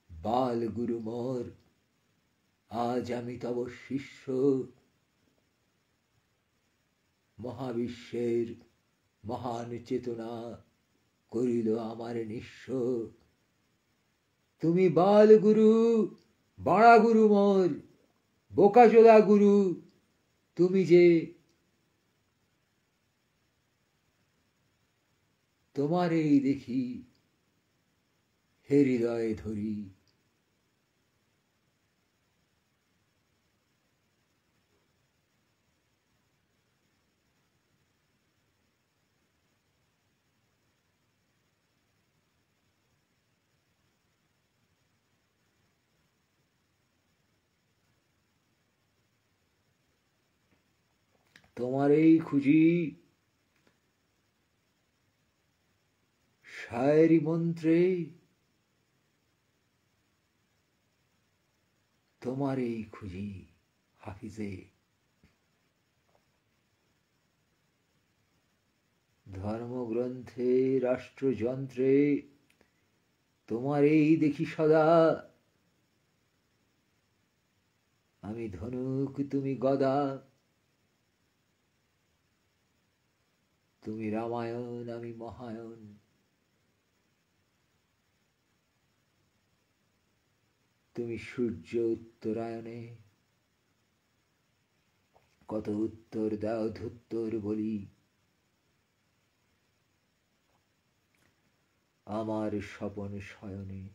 বালগুরু মোর, আজ আমি তব শিষ্য। মহাবিশ্বের মহান চেতনা করিল আমারে নিঃস্ব। তুমি বালগুরু, বাড়া গুরু মোর, বোকাচোদা গুরু তুমি যে। তোমারেই দেখি হে হৃদয়ে ধরি। তোমারেই খুঁজি শায়েরি মন্ত্রে, তোমারেই খুঁজি হাফিজে। ধর্মগ্রন্থে রাষ্ট্রযন্ত্রে তোমারেই দেখি সদা। আমি ধনুক তুমি গদা, তুমি রামায়ণ আমি মহায়ণ। তুমি সূর্য উত্তরায়ণে, কত উত্তর দাও ধুত্তর বলি। আমার স্বপন শয়নে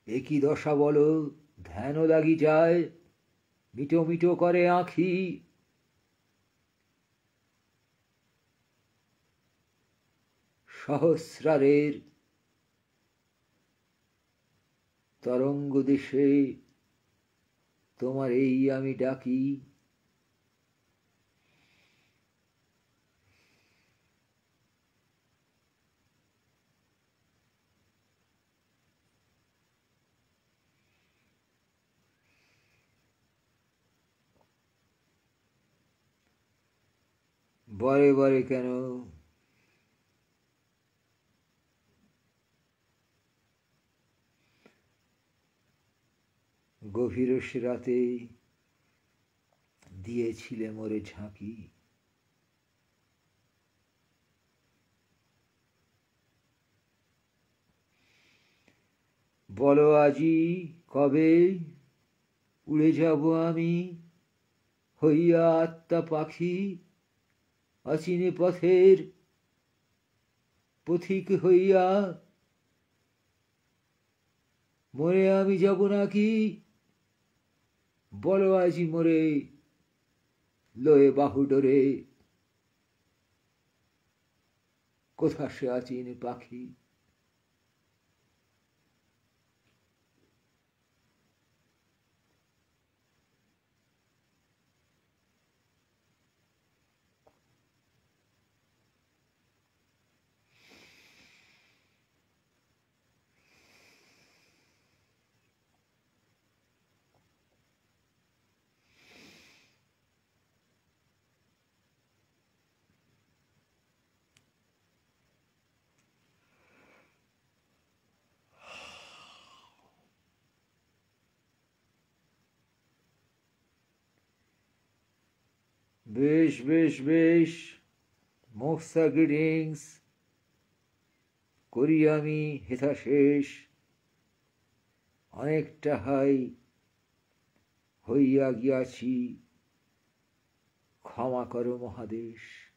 একই দশা বলো, ধ্যান লাগি যায়, মিটো মিটো করে আঁখি। সহস্রারের তরঙ্গ দেশে তোমার এই আমি ডাকি। বরে বরে কেন গভীর রাতে দিয়েছিলে মোরে ঝাঁকি। বলো আজি কবে উড়ে যাব আমি, হইয়া আত্মা পাখি, অচিনে পথের পথিক হইয়া। মরে আমি যাব নাকি, বলো আজি মোরে লয়ে বাহুডোরে। কোথা সে অচিন পাখি। বেশ বেশ বেশ, মোক্সা গ্রিটিংস করি আমি হেথা শেষ। অনেকটা হাই হইয়া গিয়াছি, ক্ষমা করো মহাদেশ।